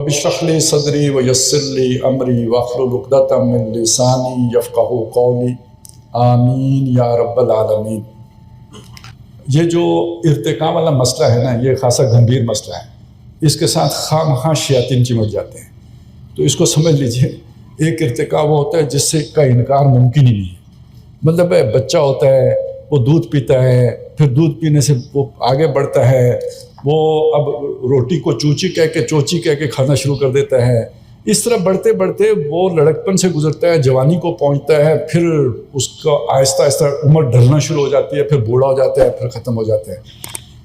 اشرح لی صدری ویسر لی امری واحلل عقدۃ من لسانی یفقہوا قولی آمین یا رب العالمین۔ یہ جو ارتقاء والا مسئلہ ہے نا، یہ خاصا گمبھیر مسئلہ ہے، اس کے ساتھ خواہ مخواہ شیاطین چمٹ جاتے ہیں۔ تو اس کو سمجھ لیجئے، ایک ارتقاء وہ ہوتا ہے جس سے کا انکار ممکن ہی نہیں ہے۔ مطلب بچہ ہوتا ہے، وہ دودھ پیتا ہے، پھر دودھ پینے سے وہ آگے بڑھتا ہے، وہ اب روٹی کو چوچی کہہ کے کھانا شروع کر دیتا ہے۔ اس طرح بڑھتے بڑھتے وہ لڑکپن سے گزرتا ہے، جوانی کو پہنچتا ہے، پھر اس کا آہستہ آہستہ عمر ڈھلنا شروع ہو جاتی ہے، پھر بوڑھا ہو جاتا ہے، پھر ختم ہو جاتا ہے۔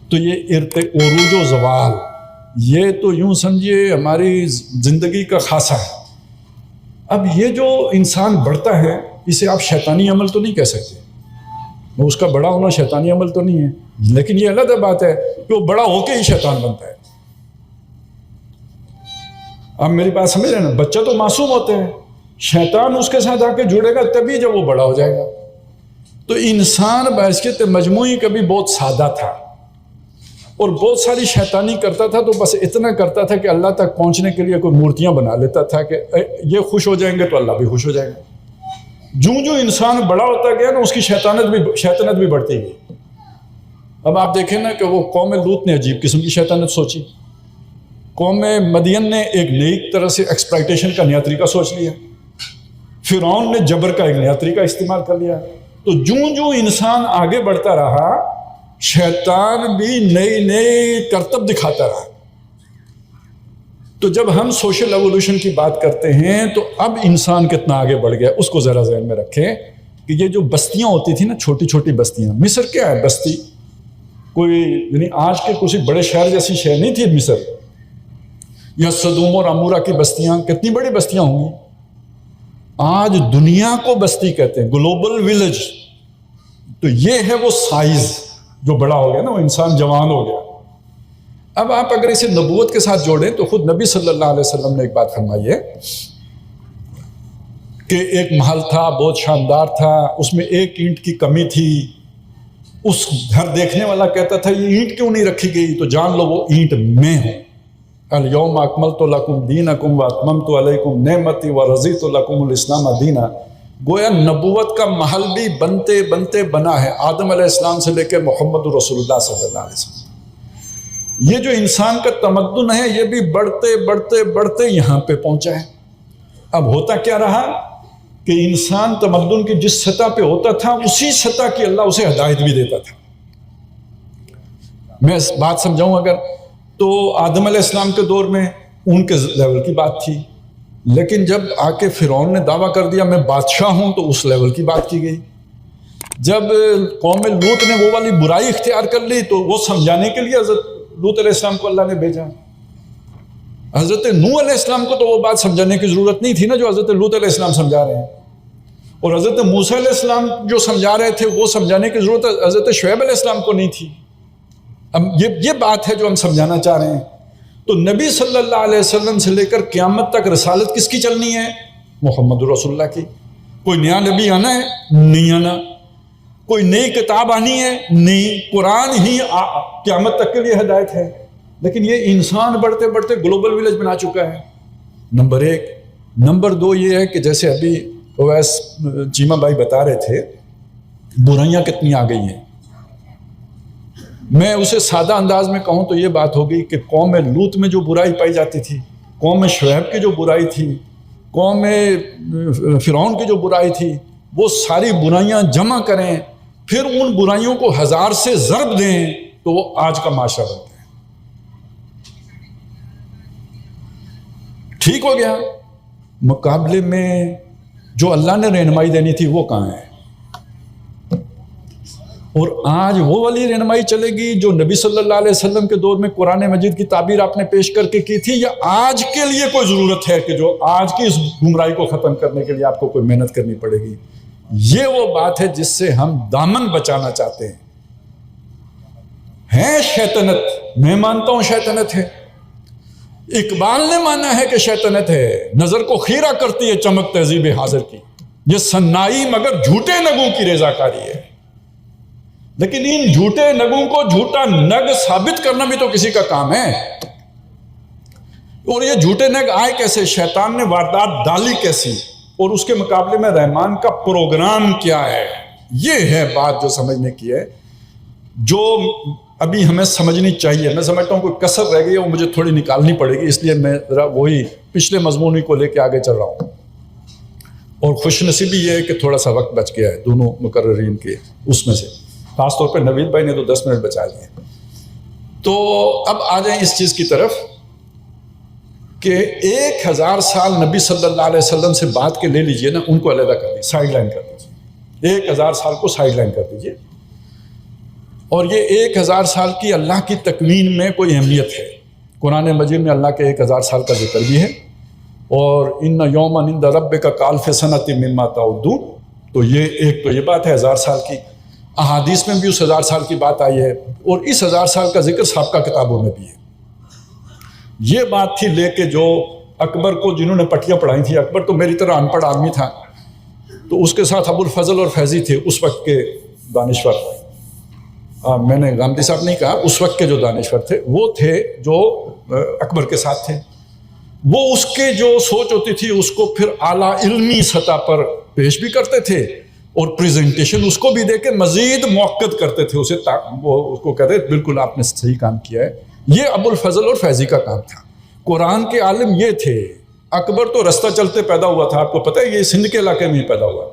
تو یہ عروج و زوال، یہ تو یوں سمجھیے ہماری زندگی کا خاصہ ہے۔ اب یہ جو انسان بڑھتا ہے، اسے آپ شیطانی عمل تو نہیں کہہ سکتے، اس کا بڑا ہونا شیطانی عمل تو نہیں ہے، لیکن یہ علیحدہ بات ہے کہ وہ بڑا ہو کے ہی شیطان بنتا ہے۔ اب میری بات سمجھ رہے ہیں نا، بچہ تو معصوم ہوتا ہے، شیطان اس کے ساتھ آ کے جڑے گا تبھی جب وہ بڑا ہو جائے گا۔ تو انسان بحثیت مجموعی کبھی بہت سادہ تھا اور بہت ساری شیطانی کرتا تھا، تو بس اتنا کرتا تھا کہ اللہ تک پہنچنے کے لیے کوئی مورتیاں بنا لیتا تھا کہ یہ خوش ہو جائیں گے تو اللہ بھی خوش ہو جائے گا۔ جو انسان بڑا ہوتا گیا نا، اس کی شیطنت بھی بڑھتی گئی۔ اب آپ دیکھیں نا کہ وہ قوم لوط نے عجیب قسم کی شیطنت سوچی، قوم مدین نے ایک نئی طرح سے ایکسپلائٹیشن کا نیا طریقہ سوچ لیا، فرعون نے جبر کا ایک نیا طریقہ استعمال کر لیا۔ تو جو انسان آگے بڑھتا رہا، شیطان بھی نئی کرتب دکھاتا رہا۔ تو جب ہم سوشل ایوولوشن کی بات کرتے ہیں تو اب انسان کتنا آگے بڑھ گیا، اس کو ذرا ذہن میں رکھیں کہ یہ جو بستیاں ہوتی تھیں نا، چھوٹی چھوٹی بستیاں، مصر کیا ہے بستی؟ کوئی یعنی آج کے کسی بڑے شہر جیسی شہر نہیں تھی مصر، یا سدوم اور عمورہ کی بستیاں کتنی بڑی بستیاں ہوں گی۔ آج دنیا کو بستی کہتے ہیں، گلوبل ویلیج۔ تو یہ ہے وہ سائز جو بڑا ہو گیا نا، وہ انسان جوان ہو گیا۔ اب آپ اگر اسے نبوت کے ساتھ جوڑیں تو خود نبی صلی اللہ علیہ وسلم نے ایک بات فرمائی ہے کہ ایک محل تھا، بہت شاندار تھا، اس میں ایک اینٹ کی کمی تھی۔ اس گھر دیکھنے والا کہتا تھا یہ اینٹ کیوں نہیں رکھی گئی؟ تو جان لو وہ اینٹ میں ہوں۔ الیوم اکملت لکم دینکم واتممت علیکم نعمتی ورضیت لکم الاسلام دینا۔ گویا نبوت کا محل بھی بنتے بنتے بنا ہے، آدم علیہ السلام سے لے کے محمد رسول اللہ صلی اللہ علیہ وسلم۔ یہ جو انسان کا تمدن ہے، یہ بھی بڑھتے بڑھتے بڑھتے یہاں پہ پہنچا ہے۔ اب ہوتا کیا رہا کہ انسان تمدن کی جس سطح پہ ہوتا تھا، اسی سطح کی اللہ اسے ہدایت بھی دیتا تھا۔ میں اس بات سمجھاؤں اگر، تو آدم علیہ السلام کے دور میں ان کے لیول کی بات تھی، لیکن جب آ کے فرعون نے دعویٰ کر دیا میں بادشاہ ہوں، تو اس لیول کی بات کی گئی۔ جب قوم لوط نے وہ والی برائی اختیار کر لی، تو وہ سمجھانے کے لیے حضرت لوط علیہ السلام کو اللہ نے بھیجا۔ حضرت نوح علیہ السلام کو تو وہ بات سمجھانے کی ضرورت نہیں تھی نا جو حضرت لوط علیہ السلام سمجھا رہے ہیں، اور حضرت موسیٰ علیہ السلام جو سمجھا رہے تھے وہ سمجھانے کی ضرورت حضرت شعیب علیہ السلام کو نہیں تھی۔ اب یہ بات ہے جو ہم سمجھانا چاہ رہے ہیں۔ تو نبی صلی اللہ علیہ وسلم سے لے کر قیامت تک رسالت کس کی چلنی ہے؟ محمد رسول اللہ کی۔ کوئی نیا نبی آنا ہے؟ نہیں آنا۔ کوئی نئی کتاب آنی ہے؟ نہیں، قرآن ہی قیامت تک کے لیے ہدایت ہے۔ لیکن یہ انسان بڑھتے بڑھتے گلوبل ویلیج بنا چکا ہے، نمبر ایک۔ نمبر دو یہ ہے کہ جیسے ابھی اویس چیمہ بھائی بتا رہے تھے، برائیاں کتنی آ گئی ہیں۔ میں اسے سادہ انداز میں کہوں تو یہ بات ہوگی کہ قوم لوط میں جو برائی پائی جاتی تھی، قوم شعیب کی جو برائی تھی، قوم فرعون کی جو برائی تھی، وہ ساری برائیاں جمع کریں، پھر ان برائیوں کو 1000 سے ضرب دیں تو وہ آج کا معاشرہ بنتا ہے۔ ٹھیک ہو گیا؟ مقابلے میں جو اللہ نے رہنمائی دینی تھی وہ کہاں ہے؟ اور آج وہ والی رہنمائی چلے گی جو نبی صلی اللہ علیہ وسلم کے دور میں قرآن مجید کی تعبیر آپ نے پیش کر کے کی تھی، یا آج کے لیے کوئی ضرورت ہے کہ جو آج کی اس گمراہی کو ختم کرنے کے لیے آپ کو کوئی محنت کرنی پڑے گی؟ یہ وہ بات ہے جس سے ہم دامن بچانا چاہتے ہیں۔ ہے شیطنت، میں مانتا ہوں شیطنت ہے، اقبال نے مانا ہے کہ شیطنت ہے، نظر کو خیرہ کرتی ہے چمک تہذیب حاضر کی، یہ سنائی مگر جھوٹے نگوں کی رضاکاری ہے۔ لیکن ان جھوٹے نگوں کو جھوٹا نگ ثابت کرنا بھی تو کسی کا کام ہے۔ اور یہ جھوٹے نگ آئے کیسے، شیطان نے واردات ڈالی کیسی، اور اس کے مقابلے میں رحمان کا پروگرام کیا ہے. یہ ہے بات جو سمجھنے کی ہے، جو ابھی ہمیں سمجھنی چاہیے. میں سمجھتا ہوں کوئی کسر رہ گئی ہے، وہ مجھے تھوڑی نکالنی پڑے گی، اس لیے میں ذرا وہی پچھلے مضمون کو لے کے آگے چل رہا ہوں. اور خوش نصیبی یہ ہے کہ تھوڑا سا وقت بچ گیا ہے دونوں مقررین کے اس میں سے، خاص طور پہ نوید بھائی نے تو 10 منٹ بچا لیے. تو اب آ جائیں اس چیز کی طرف کہ 1000 سال نبی صلی اللہ علیہ وسلم سے بات کے لے لیجئے نا، ان کو علیحدہ کر دیجیے، سائڈ لائن کر دیجیے. 1000 سال کو سائڈ لائن کر دیجیے. اور یہ 1000 سال کی اللہ کی تکوین میں کوئی اہمیت ہے. قرآن مجید میں اللہ کے 1000 سال کا ذکر بھی ہے، اور ان یومن عند ربک کالف سنۃ مما تعدون. تو یہ بات ہے 1000 سال کی. احادیث میں بھی اس 1000 سال کی بات آئی ہے، اور اس 1000 سال کا ذکر سابقہ کتابوں میں بھی ہے. یہ بات تھی لے کے جو اکبر کو جنہوں نے پٹیاں پڑھائی تھی. اکبر تو میری طرح ان پڑھ آدمی تھا، تو اس کے ساتھ ابو الفضل اور فیضی تھے اس وقت کے دانشور. میں نے گامدی صاحب نہیں کہا، اس وقت کے جو دانشور تھے وہ تھے جو اکبر کے ساتھ تھے. وہ اس کے جو سوچ ہوتی تھی اس کو پھر اعلیٰ علمی سطح پر پیش بھی کرتے تھے، اور پریزنٹیشن اس کو بھی دے کے مزید موقت کرتے تھے اسے. وہ اس کو کہتے بالکل آپ نے صحیح کام کیا ہے. یہ ابو الفضل اور فیضی کا کام تھا. قرآن کے عالم یہ تھے. اکبر تو رستہ چلتے پیدا ہوا تھا، آپ کو پتہ ہے، یہ سندھ کے علاقے میں ہی پیدا ہوا.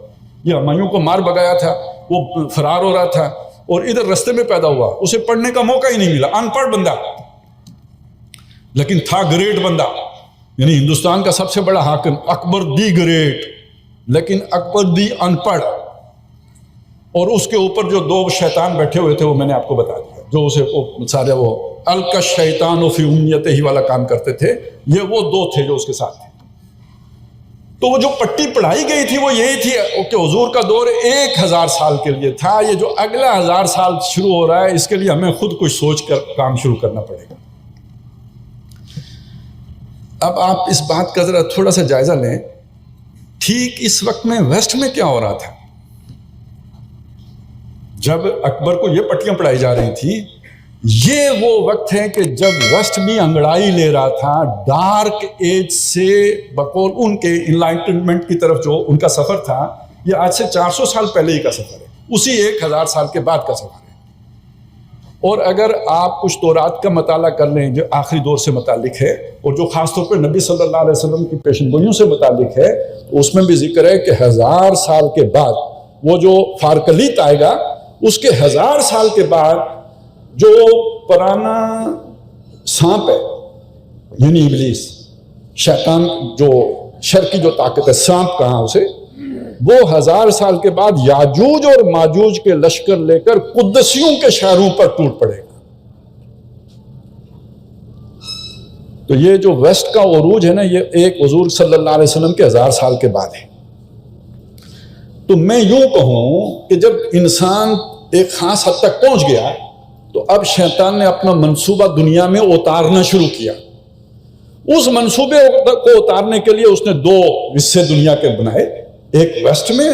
یہ ہمایوں کو مار بگایا تھا، وہ فرار ہو رہا تھا، اور ادھر رستے میں پیدا ہوا. اسے پڑھنے کا موقع ہی نہیں ملا. ان پڑھ بندہ، لیکن تھا گریٹ بندہ. یعنی ہندوستان کا سب سے بڑا حاکم اکبر دی گریٹ، لیکن اکبر دی ان پڑھ. اور اس کے اوپر جو 2 شیطان بیٹھے ہوئے تھے وہ میں نے آپ کو بتا دیا، جو اسے سارے وہ الک شیطان فی امنیتہ ہی والا کام کرتے تھے. یہ وہ 2 تھے جو اس کے ساتھ تھے. تو وہ جو پٹی پڑھائی گئی تھی وہ یہی تھی کہ حضور کا دور 1000 سال کے لیے تھا. یہ جو اگلا 1000 سال شروع ہو رہا ہے، اس کے لیے ہمیں خود کچھ سوچ کر کام شروع کرنا پڑے گا. اب آپ اس بات کا ذرا تھوڑا سا جائزہ لیں. ٹھیک اس وقت میں ویسٹ میں کیا ہو رہا تھا؟ جب اکبر کو یہ پٹیاں پڑھائی جا رہی تھی، یہ وہ وقت ہے کہ جب ویسٹ بھی انگڑائی لے رہا تھا ڈارک ایج سے، بقول ان کے انلائٹنمنٹ کی طرف جو ان کا سفر تھا. یہ آج سے 400 سال پہلے ہی کا سفر ہے، اسی 1000 سال کے بعد کا سفر ہے. اور اگر آپ کچھ تورات کا مطالعہ کر لیں جو آخری دور سے متعلق ہے، اور جو خاص طور پر نبی صلی اللہ علیہ وسلم کی پیشن گوئیوں سے متعلق ہے، تو اس میں بھی ذکر ہے کہ 1000 سال کے بعد وہ جو فارکلیت آئے گا، اس کے 1000 سال کے بعد جو پرانا سانپ ہے، یعنی ابلیس، شیطان، جو شر کی جو طاقت ہے، سانپ کہاں اسے، وہ 1000 سال کے بعد یاجوج اور ماجوج کے لشکر لے کر قدسیوں کے شہروں پر ٹوٹ پڑے گا. تو یہ جو ویسٹ کا عروج ہے نا، یہ ایک حضور صلی اللہ علیہ وسلم کے 1000 سال کے بعد ہے. تو میں یوں کہوں کہ جب انسان ایک خاص حد تک پہنچ گیا، تو اب شیطان نے اپنا منصوبہ دنیا میں اتارنا شروع کیا. اس منصوبے کو اتارنے کے لیے اس نے 2 حصے دنیا کے بنائے. ایک ویسٹ میں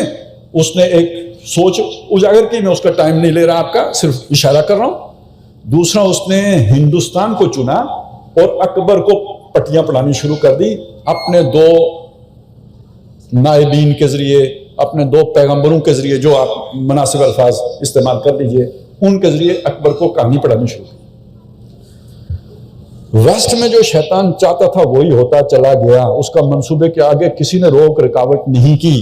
اس نے ایک سوچ اجاگر کی، میں اس کا ٹائم نہیں لے رہا، آپ کا صرف اشارہ کر رہا ہوں. دوسرا اس نے ہندوستان کو چنا اور اکبر کو پٹیاں پڑھانی شروع کر دی اپنے 2 نائبین کے ذریعے، اپنے 2 پیغمبروں کے ذریعے، جو آپ مناسب الفاظ استعمال کر لیجئے، ان کے ذریعے اکبر کو کہانی پڑھانی شروع کی. ویسٹ میں جو شیطان چاہتا تھا وہی ہوتا چلا گیا. اس کا منصوبے کے آگے کسی نے روک رکاوٹ نہیں کی.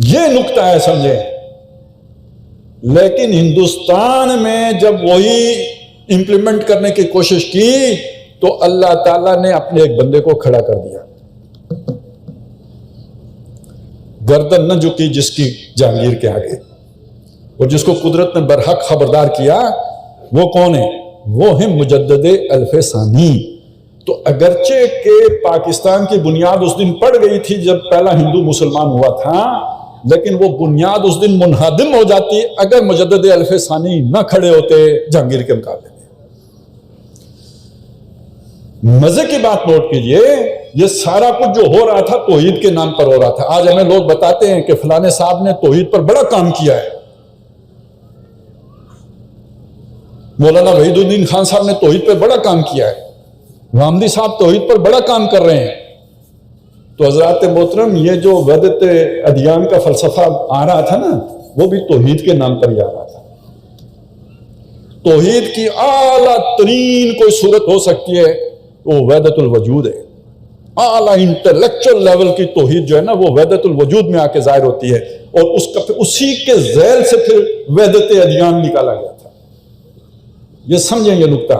یہ نکتہ ہے، سمجھیں. لیکن ہندوستان میں جب وہی امپلیمنٹ کرنے کی کوشش کی تو اللہ تعالیٰ نے اپنے ایک بندے کو کھڑا کر دیا. گردن نہ جھکی جس کی جہانگیر کے آگے، اور جس کو قدرت نے برحق خبردار کیا. وہ کون ہے؟ وہ ہے مجدد الف ثانی. تو اگرچہ کہ پاکستان کی بنیاد اس دن پڑ گئی تھی جب پہلا ہندو مسلمان ہوا تھا، لیکن وہ بنیاد اس دن منہدم ہو جاتی اگر مجدد الف ثانی نہ کھڑے ہوتے جہانگیر کے مقابلے میں. مزے کی بات نوٹ کیجئے، یہ سارا کچھ جو ہو رہا تھا توحید کے نام پر ہو رہا تھا. آج ہمیں لوگ بتاتے ہیں کہ فلانے صاحب نے توحید پر بڑا کام کیا ہے. مولانا وحید الدین خان صاحب نے توحید پہ بڑا کام کیا ہے. غامدی صاحب توحید پر بڑا کام کر رہے ہیں. تو حضرات محترم یہ جو وحدت ادیان کا فلسفہ آ رہا تھا نا وہ بھی توحید کے نام پر ہی آ رہا تھا. توحید کی اعلیٰ ترین کوئی صورت ہو سکتی ہے وہ وحدت الوجود ہے. اعلیٰ انٹلیکچوئل لیول کی توحید جو ہے نا وہ وحدت الوجود میں آ کے ظاہر ہوتی ہے اور اسی کے ذیل سے پھر وحدت ادیان نکالا گیا تھا. یہ سمجھیں یہ نکتہ.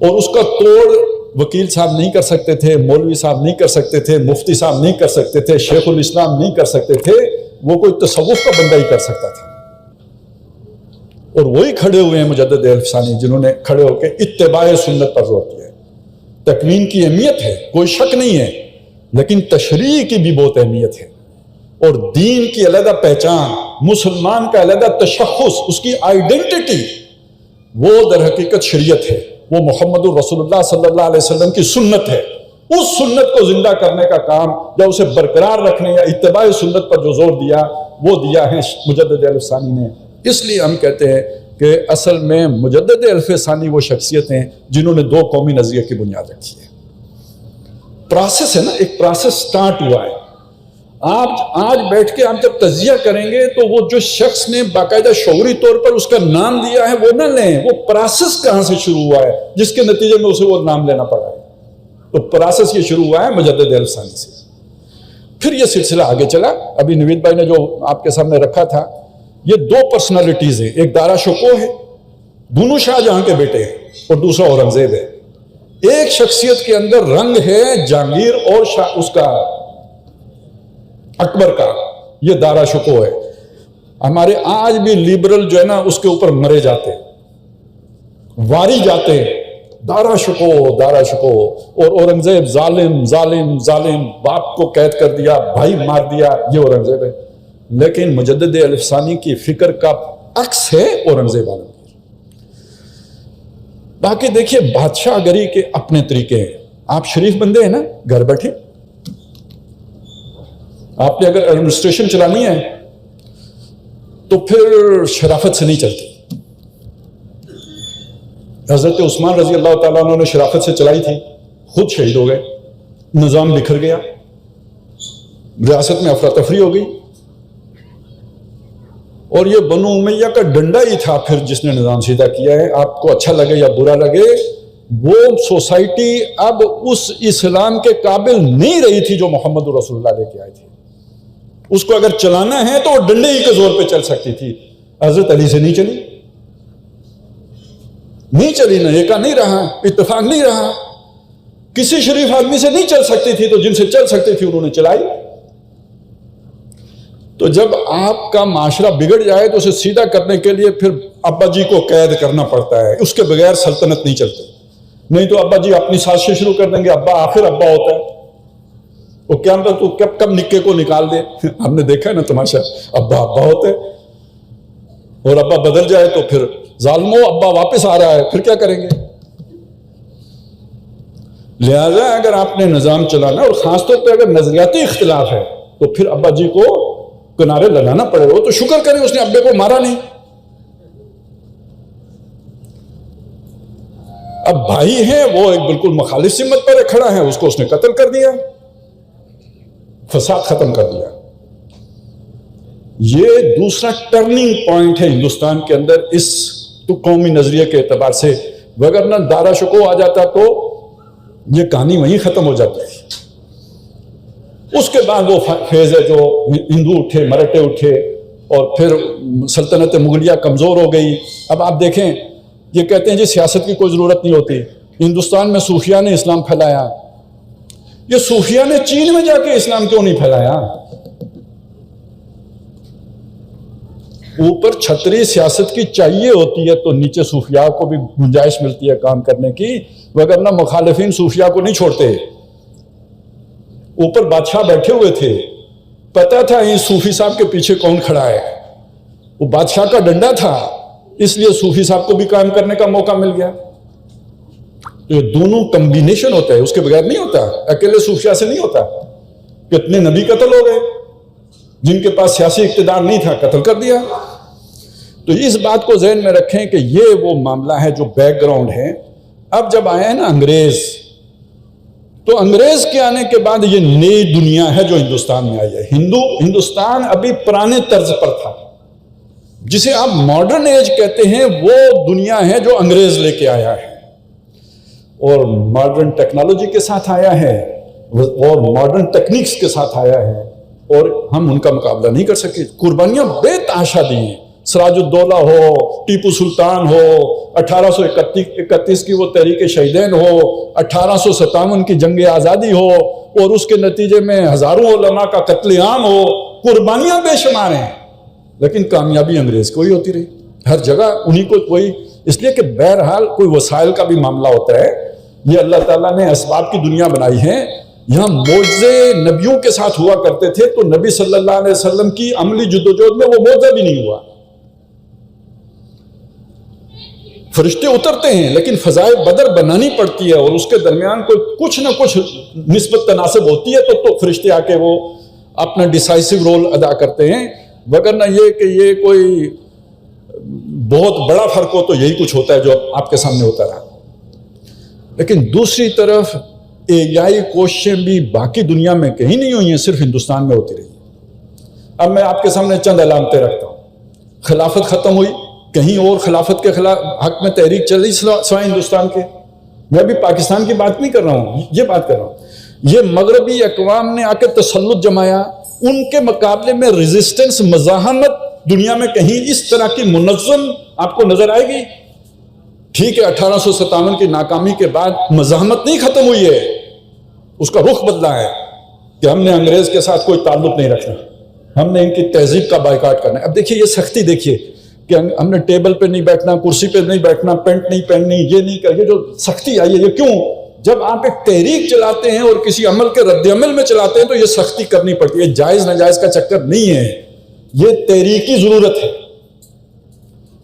اور اس کا توڑ وکیل صاحب نہیں کر سکتے تھے, مولوی صاحب نہیں کر سکتے تھے, مفتی صاحب نہیں کر سکتے تھے, شیخ الاسلام نہیں کر سکتے تھے, وہ کوئی تصوف کا بندہ ہی کر سکتا تھا. اور وہی کھڑے ہوئے ہیں مجدد اہل ثانی جنہوں نے کھڑے ہو کے اتباع سنت پر زور دیا ہے. تکوین کی اہمیت ہے, کوئی شک نہیں ہے, لیکن تشریح کی بھی بہت اہمیت ہے. اور دین کی علیحدہ پہچان, مسلمان کا علیحدہ تشخص, اس کی آئیڈینٹی, وہ در حقیقت شریعت ہے. وہ محمد الرسول اللہ صلی اللہ علیہ وسلم کی سنت ہے. اس سنت کو زندہ کرنے کا کام یا اسے برقرار رکھنے یا اتباع سنت پر جو زور دیا وہ دیا ہے مجدد اہل ثانی نے. اس لیے ہم کہتے ہیں کہ اصل میں مجدد اہل ثانی وہ شخصیت ہیں جنہوں نے دو قومی نظریے کی بنیاد رکھی ہے. پروسیس ہے نا, ایک پروسیس سٹارٹ ہوا ہے. آپ آج بیٹھ کے آپ جب تجزیہ کریں گے تو وہ جو شخص نے باقاعدہ شعوری طور پر اس کا نام دیا ہے وہ نہ لیں, وہ پروسیس کہاں سے شروع ہوا ہے جس کے نتیجے میں اسے وہ نام لینا پڑا ہے. تو پروسیس یہ شروع ہوا ہے مجدد اہل ثانی سے. پھر یہ سلسلہ آگے چلا. ابھی نوید بھائی نے جو آپ کے سامنے رکھا تھا, یہ دو پرسنالٹیز ہیں, ایک دارا شکوہ ہے, دونوں شاہ جہاں کے بیٹے ہیں, اور دوسرا اورنگزیب ہے. ایک شخصیت کے اندر رنگ ہے جہانگیر اور اس کا اکبر کا, یہ دارا شکوہ ہے. ہمارے آج بھی لیبرل جو ہے نا اس کے اوپر مرے جاتے ہیں, واری جاتے ہیں, دارا شکوہ دارا شکوہ. اور اورنگزیب ظالم ظالم ظالم, باپ کو قید کر دیا, بھائی مار دیا, یہ اورنگزیب ہے. لیکن مجدد اہل ثانی کی فکر کا عکس ہے اورنگزیب عالمگیر. باقی دیکھیے بادشاہ گری کے اپنے طریقے ہیں. آپ شریف بندے ہیں نا, گھر بیٹھے آپ نے اگر ایڈمنسٹریشن چلانی ہے تو پھر شرافت سے نہیں چلتی. حضرت عثمان رضی اللہ تعالیٰ عنہ نے شرافت سے چلائی تھی, خود شہید ہو گئے, نظام بکھر گیا, ریاست میں افراتفری ہو گئی. اور یہ بنو امیہ کا ڈنڈا ہی تھا پھر جس نے نظام سیدھا کیا ہے. آپ کو اچھا لگے یا برا لگے, وہ سوسائٹی اب اس اسلام کے قابل نہیں رہی تھی جو محمد رسول اللہ لے کے آئے تھے. اس کو اگر چلانا ہے تو وہ ڈنڈے ہی کے زور پہ چل سکتی تھی. حضرت علی سے نہیں چلی, نہیں چلی, نہ ایکا نہیں رہا, اتفاق نہیں رہا. کسی شریف آدمی سے نہیں چل سکتی تھی, تو جن سے چل سکتی تھی انہوں نے چلائی. تو جب آپ کا معاشرہ بگڑ جائے تو اسے سیدھا کرنے کے لیے پھر ابا جی کو قید کرنا پڑتا ہے. اس کے بغیر سلطنت نہیں چلتی. نہیں تو ابا جی اپنی سازشیں شروع کر دیں گے. ابا آخر ابا ہوتا ہے, وہ کیا تو کب نکے کو نکال دے. ہم نے دیکھا ہے نا تماشا, ابا ابا ہوتا ہے, اور ابا بدل جائے تو پھر ظالمو ابا واپس آ رہا ہے, پھر کیا کریں گے. لہذا اگر آپ نے نظام چلانا, اور خاص طور پہ اگر نظریاتی اختلاف ہے, تو پھر ابا جی کو کنارے لگانا پڑے گا. تو شکر کریں اس نے ابے کو مارا نہیں. اب بھائی ہیں وہ ایک بالکل مخالف سمت پر کھڑا ہے, اس کو اس نے قتل کر دیا, فساد ختم کر دیا. یہ دوسرا ٹرننگ پوائنٹ ہے ہندوستان کے اندر اس تو قومی نظریے کے اعتبار سے. وگرنہ دارا شکوہ آ جاتا تو یہ کہانی وہیں ختم ہو جاتی ہے. اس کے بعد وہ فیز ہے جو ہندو اٹھے, مراٹھے اٹھے, اور پھر سلطنت مغلیہ کمزور ہو گئی. اب آپ دیکھیں, یہ کہتے ہیں جی سیاست کی کوئی ضرورت نہیں ہوتی. ہندوستان میں صوفیہ نے اسلام پھیلایا. یہ صوفیہ نے چین میں جا کے اسلام کیوں نہیں پھیلایا؟ اوپر چھتری سیاست کی چاہیے ہوتی ہے تو نیچے صوفیاء کو بھی گنجائش ملتی ہے کام کرنے کی, وگرنہ مخالفین صوفیاء کو نہیں چھوڑتے. اوپر بادشاہ بیٹھے ہوئے تھے, پتا تھا یہ صوفی صاحب کے پیچھے کون کھڑا ہے, وہ بادشاہ کا ڈنڈا تھا, اس لیے صوفی صاحب کو بھی کام کرنے کا موقع مل گیا. یہ دونوں کمبینیشن ہوتا ہے, اس کے بغیر نہیں ہوتا. اکیلے صوفیاء سے نہیں ہوتا. کتنے نبی قتل ہو گئے جن کے پاس سیاسی اقتدار نہیں تھا, قتل کر دیا. تو اس بات کو ذہن میں رکھیں کہ یہ وہ معاملہ ہے جو بیک گراؤنڈ ہے. اب جب آئے ہیں نا انگریز، تو انگریز کے آنے کے بعد یہ نئی دنیا ہے جو ہندوستان میں آئی ہے. ہندوستان ابھی پرانے طرز پر تھا. جسے آپ ماڈرن ایج کہتے ہیں وہ دنیا ہے جو انگریز لے کے آیا ہے، اور ماڈرن ٹیکنالوجی کے ساتھ آیا ہے اور ماڈرن ٹیکنیکس کے ساتھ آیا ہے، اور ہم ان کا مقابلہ نہیں کر سکے. قربانیاں بے تحاشا دی ہیں. سراج الدولہ ہو، ٹیپو سلطان ہو، 1831 کی وہ تحریک شہیدین ہو، 1857 کی جنگ آزادی ہو، اور اس کے نتیجے میں ہزاروں علماء کا قتل عام ہو. قربانیاں بے شمار ہیں، لیکن کامیابی انگریز کو ہی ہوتی رہی. ہر جگہ انہی کو کوئی، اس لیے کہ بہرحال کوئی وسائل کا بھی معاملہ ہوتا ہے. یہ اللہ تعالیٰ نے اسباب کی دنیا بنائی ہے. یہاں معجزے نبیوں کے ساتھ ہوا کرتے تھے، تو نبی صلی اللہ علیہ وسلم کی عملی جدوجہد میں وہ معجزہ بھی نہیں ہوا. فرشتے اترتے ہیں لیکن فضائے بدر بنانی پڑتی ہے، اور اس کے درمیان کوئی کچھ نہ کچھ نسبت تناسب ہوتی ہے، تو فرشتے آ کے وہ اپنا ڈیسائسو رول ادا کرتے ہیں. وگرنہ یہ کہ یہ کوئی بہت بڑا فرق ہو تو یہی کچھ ہوتا ہے جو آپ کے سامنے ہوتا رہا. لیکن دوسری طرف AI کوششیں بھی باقی دنیا میں کہیں نہیں ہوئی ہیں، صرف ہندوستان میں ہوتی رہی. اب میں آپ کے سامنے چند علامتیں رکھتا ہوں. خلافت ختم ہوئی، کہیں اور خلافت کے خلاف حق میں تحریک چلی سوائے ہندوستان کے. میں ابھی پاکستان کی بات نہیں کر رہا ہوں، یہ بات کر رہا ہوں. یہ مغربی اقوام نے آ کے تسلط جمایا، ان کے مقابلے میں ریزسٹنس، مزاحمت دنیا میں کہیں اس طرح کی منظم آپ کو نظر آئے گی؟ ٹھیک ہے، 1857 کی ناکامی کے بعد مزاحمت نہیں ختم ہوئی ہے، اس کا رخ بدلا ہے کہ ہم نے انگریز کے ساتھ کوئی تعلق نہیں رکھنا، ہم نے ان کی تہذیب کا بائیکاٹ کرنا ہے. اب دیکھیے یہ سختی دیکھیے کہ ہم نے ٹیبل پہ نہیں بیٹھنا، کرسی پہ نہیں بیٹھنا، پینٹ نہیں پہننی، یہ نہیں کر، یہ جو سختی آئی ہے یہ کیوں؟ جب آپ ایک تحریک چلاتے ہیں اور کسی عمل کے رد عمل میں چلاتے ہیں تو یہ سختی کرنی پڑتی ہے. جائز ناجائز کا چکر نہیں ہے، یہ تحریکی ضرورت ہے.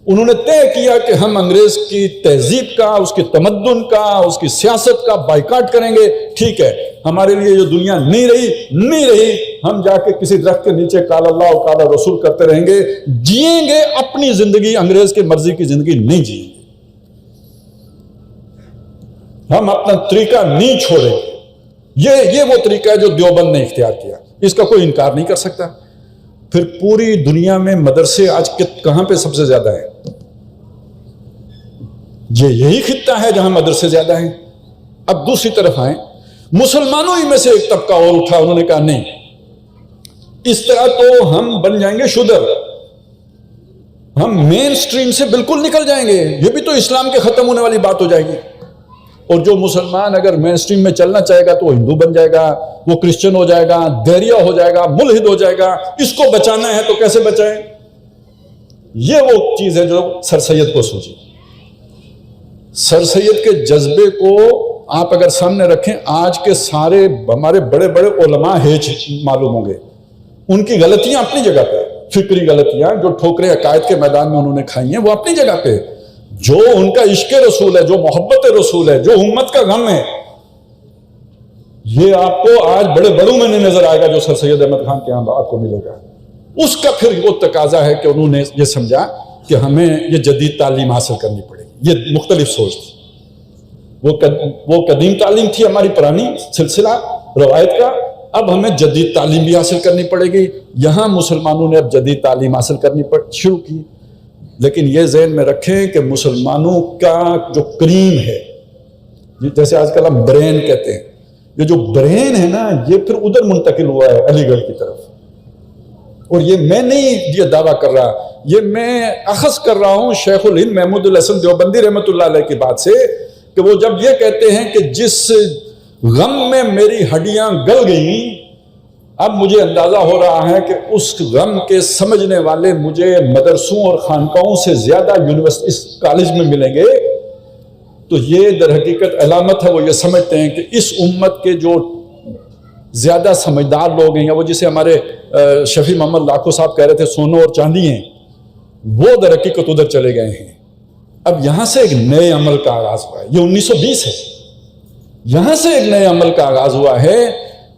انہوں نے طے کیا کہ ہم انگریز کی تہذیب کا، اس کے تمدن کا، اس کی سیاست کا بائیکاٹ کریں گے. ٹھیک ہے، ہمارے لیے جو دنیا نہیں رہی، ہم جا کے کسی درخت کے نیچے قال اللہ و قال رسول کرتے رہیں گے، جئیں گے اپنی زندگی، انگریز کی مرضی کی زندگی نہیں جئیں گے. ہم اپنا طریقہ نہیں چھوڑیں گے. یہ وہ طریقہ ہے جو دیوبند نے اختیار کیا، اس کا کوئی انکار نہیں کر سکتا. پھر پوری دنیا میں مدرسے آج کہاں پہ سب سے زیادہ ہیں؟ یہی خطہ ہے جہاں مدرسے زیادہ ہیں. اب دوسری طرف آئیں، مسلمانوں ہی میں سے ایک طبقہ اور اٹھا، انہوں نے کہا نہیں، اس طرح تو ہم بن جائیں گے شودر، ہم مین سٹریم سے بالکل نکل جائیں گے، یہ بھی تو اسلام کے ختم ہونے والی بات ہو جائے گی. اور جو مسلمان اگر مین سٹریم میں چلنا چاہے گا تو وہ ہندو بن جائے گا، وہ کرسچن ہو جائے گا، دہریہ ہو جائے گا، ملحد ہو جائے گا. اس کو بچانا ہے تو کیسے بچائیں؟ یہ وہ چیز ہے جو سر سید کو سوچی. سر سید کے جذبے کو آپ اگر سامنے رکھیں، آج کے سارے ہمارے بڑے بڑے علماء ہیچ معلوم ہوں گے. ان کی غلطیاں اپنی جگہ پہ، فکری غلطیاں جو ٹھوکریں عقائد کے میدان میں انہوں نے کھائی ہیں وہ اپنی جگہ پہ. جو ان کا عشق رسول ہے، جو محبت رسول ہے، جو امت کا غم ہے، یہ آپ کو آج بڑے بڑوں میں نہیں نظر آئے گا جو سر سید احمد خان کے یہاں آپ کو ملے گا. اس کا پھر وہ تقاضا ہے کہ انہوں نے یہ سمجھا کہ ہمیں یہ جدید تعلیم حاصل کرنی پڑے گی. یہ مختلف سوچ تھی. وہ قدیم تعلیم تھی ہماری پرانی سلسلہ روایت کا، اب ہمیں جدید تعلیم بھی حاصل کرنی پڑے گی. یہاں مسلمانوں نے اب جدید تعلیم حاصل کرنی شروع کی. لیکن یہ ذہن میں رکھیں کہ مسلمانوں کا جو کریم ہے، جیسے آج کل ہم برین کہتے ہیں، یہ جو برین ہے نا یہ پھر ادھر منتقل ہوا ہے علی گڑھ کی طرف. اور یہ میں نہیں یہ دعویٰ کر رہا، یہ میں اخذ کر رہا ہوں شیخ الہند محمود الحسن دیوبندی رحمۃ اللہ علیہ کی بات سے، کہ وہ جب یہ کہتے ہیں کہ جس غم میں میری ہڈیاں گل گئیں، اب مجھے اندازہ ہو رہا ہے کہ اس غم کے سمجھنے والے مجھے مدرسوں اور خانقاہوں سے زیادہ یونیورسٹی اس کالج میں ملیں گے. تو یہ در حقیقت علامت ہے، وہ یہ سمجھتے ہیں کہ اس امت کے جو زیادہ سمجھدار لوگ ہیں، یا وہ جسے ہمارے شفیع محمد لاکھو صاحب کہہ رہے تھے سونو اور چاندی ہیں، وہ در حقیقت ادھر چلے گئے ہیں. اب یہاں سے ایک نئے عمل کا آغاز ہوا ہے. یہ 1920 ہے، یہاں سے ایک نئے عمل کا آغاز ہوا ہے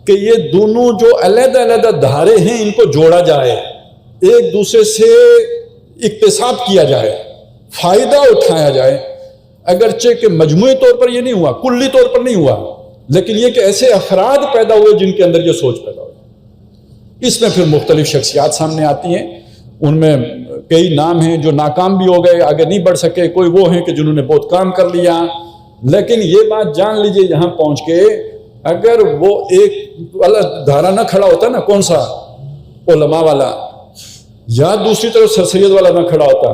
کہ یہ دونوں جو علیحدہ علیحدہ دھارے ہیں ان کو جوڑا جائے، ایک دوسرے سے اکتساب کیا جائے، فائدہ اٹھایا جائے. اگرچہ کہ مجموعی طور پر یہ نہیں ہوا، کلی طور پر نہیں ہوا، لیکن یہ کہ ایسے افراد پیدا ہوئے جن کے اندر یہ سوچ پیدا ہوئی۔ اس میں پھر مختلف شخصیات سامنے آتی ہیں، ان میں کئی نام ہیں جو ناکام بھی ہو گئے، آگے نہیں بڑھ سکے، کوئی وہ ہیں کہ جنہوں نے بہت کام کر لیا۔ لیکن یہ بات جان لیجئے یہاں پہنچ کے، اگر وہ ایک والا دھارا نہ کھڑا ہوتا نا، کون سا، علماء والا، یا دوسری طرف سر سید والا نہ کھڑا ہوتا،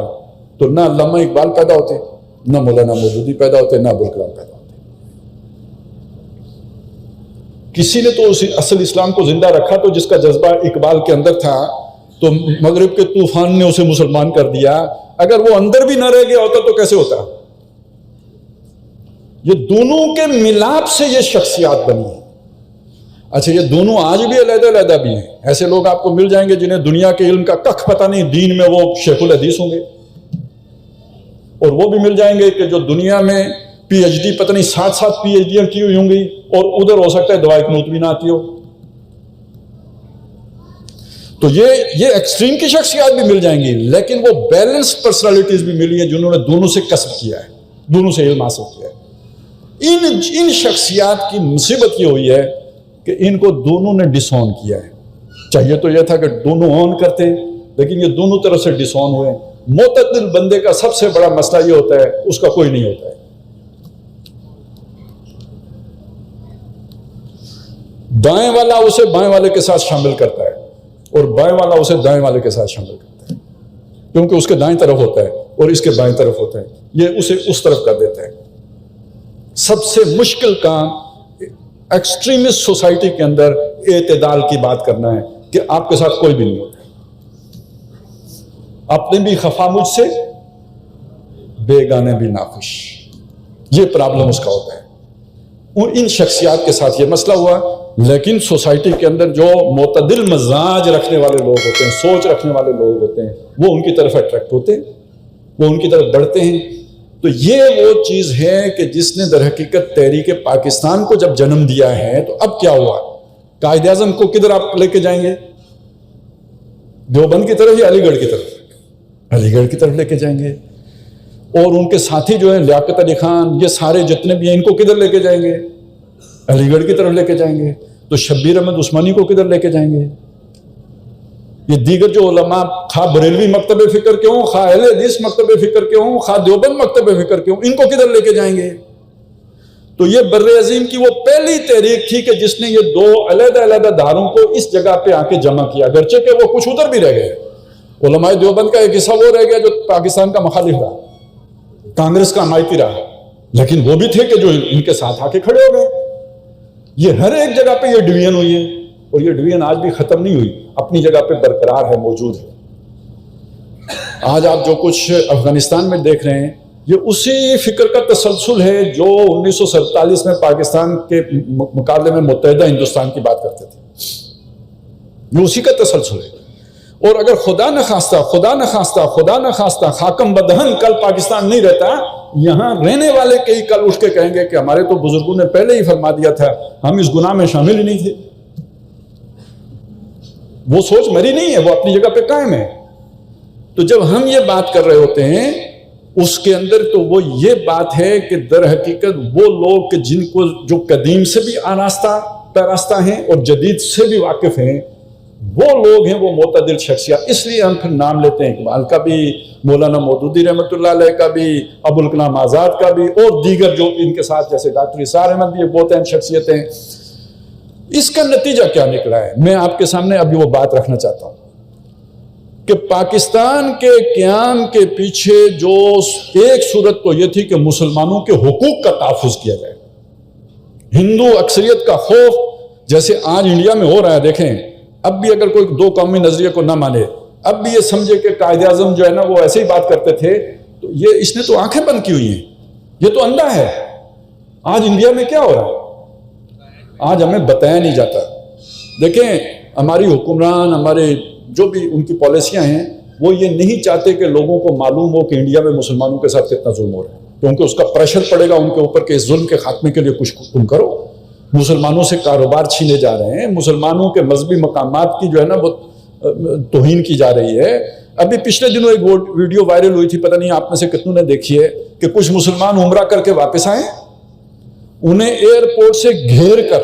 تو نہ علامہ اقبال پیدا ہوتے، نہ مولانا مودودی پیدا ہوتے، نہ ابوالکلام پیدا ہوتے۔ کسی نے تو اس اصل اسلام کو زندہ رکھا تو جس کا جذبہ اقبال کے اندر تھا، تو مغرب کے طوفان نے اسے مسلمان کر دیا۔ اگر وہ اندر بھی نہ رہ گیا ہوتا تو کیسے ہوتا؟ یہ دونوں کے ملاپ سے یہ شخصیات بنی ہیں۔ اچھا، یہ دونوں آج بھی علیحدہ علیحدہ بھی ہیں۔ ایسے لوگ آپ کو مل جائیں گے جنہیں دنیا کے علم کا ککھ پتہ نہیں، دین میں وہ شیخ الحدیث ہوں گے، اور وہ بھی مل جائیں گے کہ جو دنیا میں پی ایچ ڈی پتہ نہیں 7 پی ایچ ڈیاں کی ہوئی ہوں گی، اور ادھر ہو سکتا ہے دوائی قنوت بھی نہ آتی ہو۔ تو یہ ایکسٹریم کی شخصیات بھی مل جائیں گی، لیکن وہ بیلنس پرسنالٹیز بھی ملی ہیں جنہوں نے دونوں سے کسب کیا ہے، دونوں سے علم حاصل کیا ہے۔ ان شخصیات کی مصیبت یہ ہوئی ہے کہ ان کو دونوں نے ڈس آن کیا ہے۔ چاہیے تو یہ تھا کہ دونوں آن کرتے، لیکن یہ دونوں طرف سے ڈس آن ہوئے۔ معتدل بندے کا سب سے بڑا مسئلہ یہ ہوتا ہے، اس کا کوئی نہیں ہوتا ہے۔ دائیں والا اسے بائیں والے کے ساتھ شامل کرتا ہے، اور بائیں والا اسے دائیں والے کے ساتھ شامل کرتا ہے، کیونکہ اس کے دائیں طرف ہوتا ہے اور اس کے بائیں طرف ہوتا ہے، یہ اسے اس طرف کر دیتا ہے۔ سب سے مشکل کام ایکسٹریمسٹ سوسائٹی کے اندر اعتدال کی بات کرنا ہے کہ آپ کے ساتھ کوئی بھی نہیں ہوتا، اپنے بھی خفا مجھ سے، بیگانے بھی ناخوش، یہ پرابلم اس کا ہوتا ہے۔ اور ان شخصیات کے ساتھ یہ مسئلہ ہوا، لیکن سوسائٹی کے اندر جو معتدل مزاج رکھنے والے لوگ ہوتے ہیں، سوچ رکھنے والے لوگ ہوتے ہیں، وہ ان کی طرف اٹریکٹ ہوتے ہیں، وہ ان کی طرف بڑھتے ہیں۔ تو یہ وہ چیز ہے کہ جس نے در حقیقت تحریک پاکستان کو جب جنم دیا ہے، تو اب کیا ہوا؟ قائد اعظم کو کدھر آپ لے کے جائیں گے؟ دیوبند کی طرف یا علی گڑھ کی طرف؟ علی گڑھ کی طرف لے کے جائیں گے۔ اور ان کے ساتھی جو ہیں لیاقت علی خان، یہ سارے جتنے بھی ہیں، ان کو کدھر لے کے جائیں گے؟ علی گڑھ کی طرف لے کے جائیں گے۔ تو شبیر احمد عثمانی کو کدھر لے کے جائیں گے؟ یہ دیگر جو علماء، خواہ بریلوی مکتب فکر کے ہوں، خواہ اہل حدیث مکتب فکر کے ہوں، خواہ دیوبند مکتب فکر کے ہوں، ان کو کدھر لے کے جائیں گے؟ تو یہ بر عظیم کی وہ پہلی تحریک تھی کہ جس نے یہ دو علیحدہ علیحدہ دھاروں کو اس جگہ پہ آ کے جمع کیا، اگرچہ کہ وہ کچھ ادھر بھی رہ گئے۔ علماء دیوبند کا ایک حصہ وہ رہ گیا جو پاکستان کا مخالف رہا، کانگریس کا حمایتی رہا، لیکن وہ بھی تھے کہ جو ان کے ساتھ آ کے کھڑے ہو گئے۔ یہ ہر ایک جگہ پہ یہ ڈویژن ہوئی ہے، اور یہ ڈویژن آج بھی ختم نہیں ہوئی، اپنی جگہ پہ برقرار ہے، موجود ہے۔ آج آپ جو کچھ افغانستان میں دیکھ رہے ہیں، یہ اسی فکر کا تسلسل ہے جو 1947 میں پاکستان کے مقابلے میں متحدہ ہندوستان کی بات کرتے تھے، یہ اسی کا تسلسل ہے۔ اور اگر خدا نہ خواستہ خاکم بدہن کل پاکستان نہیں رہتا، یہاں رہنے والے کئی کل اٹھ کے کہیں گے کہ ہمارے تو بزرگوں نے پہلے ہی فرما دیا تھا، ہم اس گناہ میں شامل ہی نہیں تھے۔ وہ سوچ مری نہیں ہے، وہ اپنی جگہ پہ قائم ہے۔ تو جب ہم یہ بات کر رہے ہوتے ہیں اس کے اندر، تو وہ یہ بات ہے کہ در حقیقت وہ لوگ کہ جن کو جو قدیم سے بھی آراستہ پیراستہ ہیں اور جدید سے بھی واقف ہیں، وہ لوگ ہیں، وہ معتدل شخصیات۔ اس لیے ہم پھر نام لیتے ہیں اقبال کا بھی، مولانا مودودی رحمۃ اللہ علیہ کا بھی، ابوالکلام آزاد کا بھی، اور دیگر جو ان کے ساتھ جیسے ڈاکٹر اسرار احمد بھی بہت اہم شخصیتیں۔ اس کا نتیجہ کیا نکلا ہے، میں آپ کے سامنے ابھی وہ بات رکھنا چاہتا ہوں کہ پاکستان کے قیام کے پیچھے جو ایک صورت تو یہ تھی کہ مسلمانوں کے حقوق کا تحفظ کیا جائے، ہندو اکثریت کا خوف، جیسے آج انڈیا میں ہو رہا ہے۔ دیکھیں، اب بھی اگر کوئی دو قومی نظریے کو نہ مانے، اب بھی یہ سمجھے کہ قائد اعظم جو ہے نا وہ ایسے ہی بات کرتے تھے، تو یہ اس نے تو آنکھیں بند کی ہوئی ہیں، یہ تو اندھا ہے۔ آج انڈیا میں کیا ہو رہا ہے آج ہمیں بتایا نہیں جاتا۔ دیکھیں، ہماری حکمران، ہمارے جو بھی ان کی پالیسیاں ہیں، وہ یہ نہیں چاہتے کہ لوگوں کو معلوم ہو کہ انڈیا میں مسلمانوں کے ساتھ کتنا ظلم ہو رہا ہے، کیونکہ اس کا پریشر پڑے گا ان کے اوپر کہ اس ظلم کے خاتمے کے لیے کچھ تم کرو۔ مسلمانوں سے کاروبار چھینے جا رہے ہیں، مسلمانوں کے مذہبی مقامات کی جو ہے نا وہ توہین کی جا رہی ہے، ابھی پچھلے دنوں ایک ویڈیو وائرل ہوئی تھی, پتہ نہیں آپ میں سے کتنوں نے دیکھی ہے, کہ کچھ مسلمان عمرہ کر کے واپس آئے, انہیں ایئرپورٹ سے گھیر کر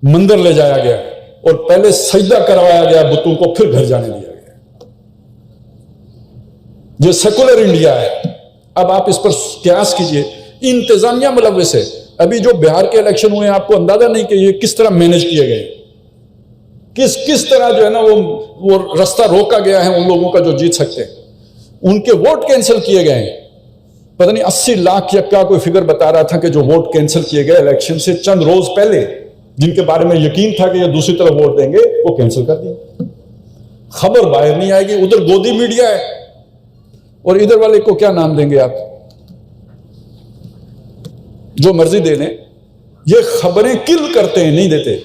مندر لے جایا گیا اور پہلے سجدہ کروایا گیا بتوں کو, پھر گھر جانے دیا گیا. یہ سیکولر انڈیا ہے. اب آپ اس پر قیاس کیجئے, انتظامیہ ملوث ہے. ابھی جو بہار کے الیکشن ہوئے ہیں, آپ کو اندازہ نہیں کہ یہ کس طرح مینج کیے گئے, کس طرح جو ہے نا وہ رستہ روکا گیا ہے ان لوگوں کا جو جیت سکتے ہیں. ان کے ووٹ کینسل کیے گئے ہیں. پتہ نہیں 80 لاکھ یا کیا کوئی فگر بتا رہا تھا کہ جو ووٹ کینسل کیے گئے الیکشن سے چند روز پہلے, جن کے بارے میں یقین تھا کہ یہ دوسری طرف ووٹ دیں گے, وہ کینسل کر دیے. خبر باہر نہیں آئے گی. ادھر گودی میڈیا ہے اور ادھر والے کو کیا نام دیں گے آپ, جو مرضی دے لیں. یہ خبریں کل کرتے ہیں, نہیں دیتے,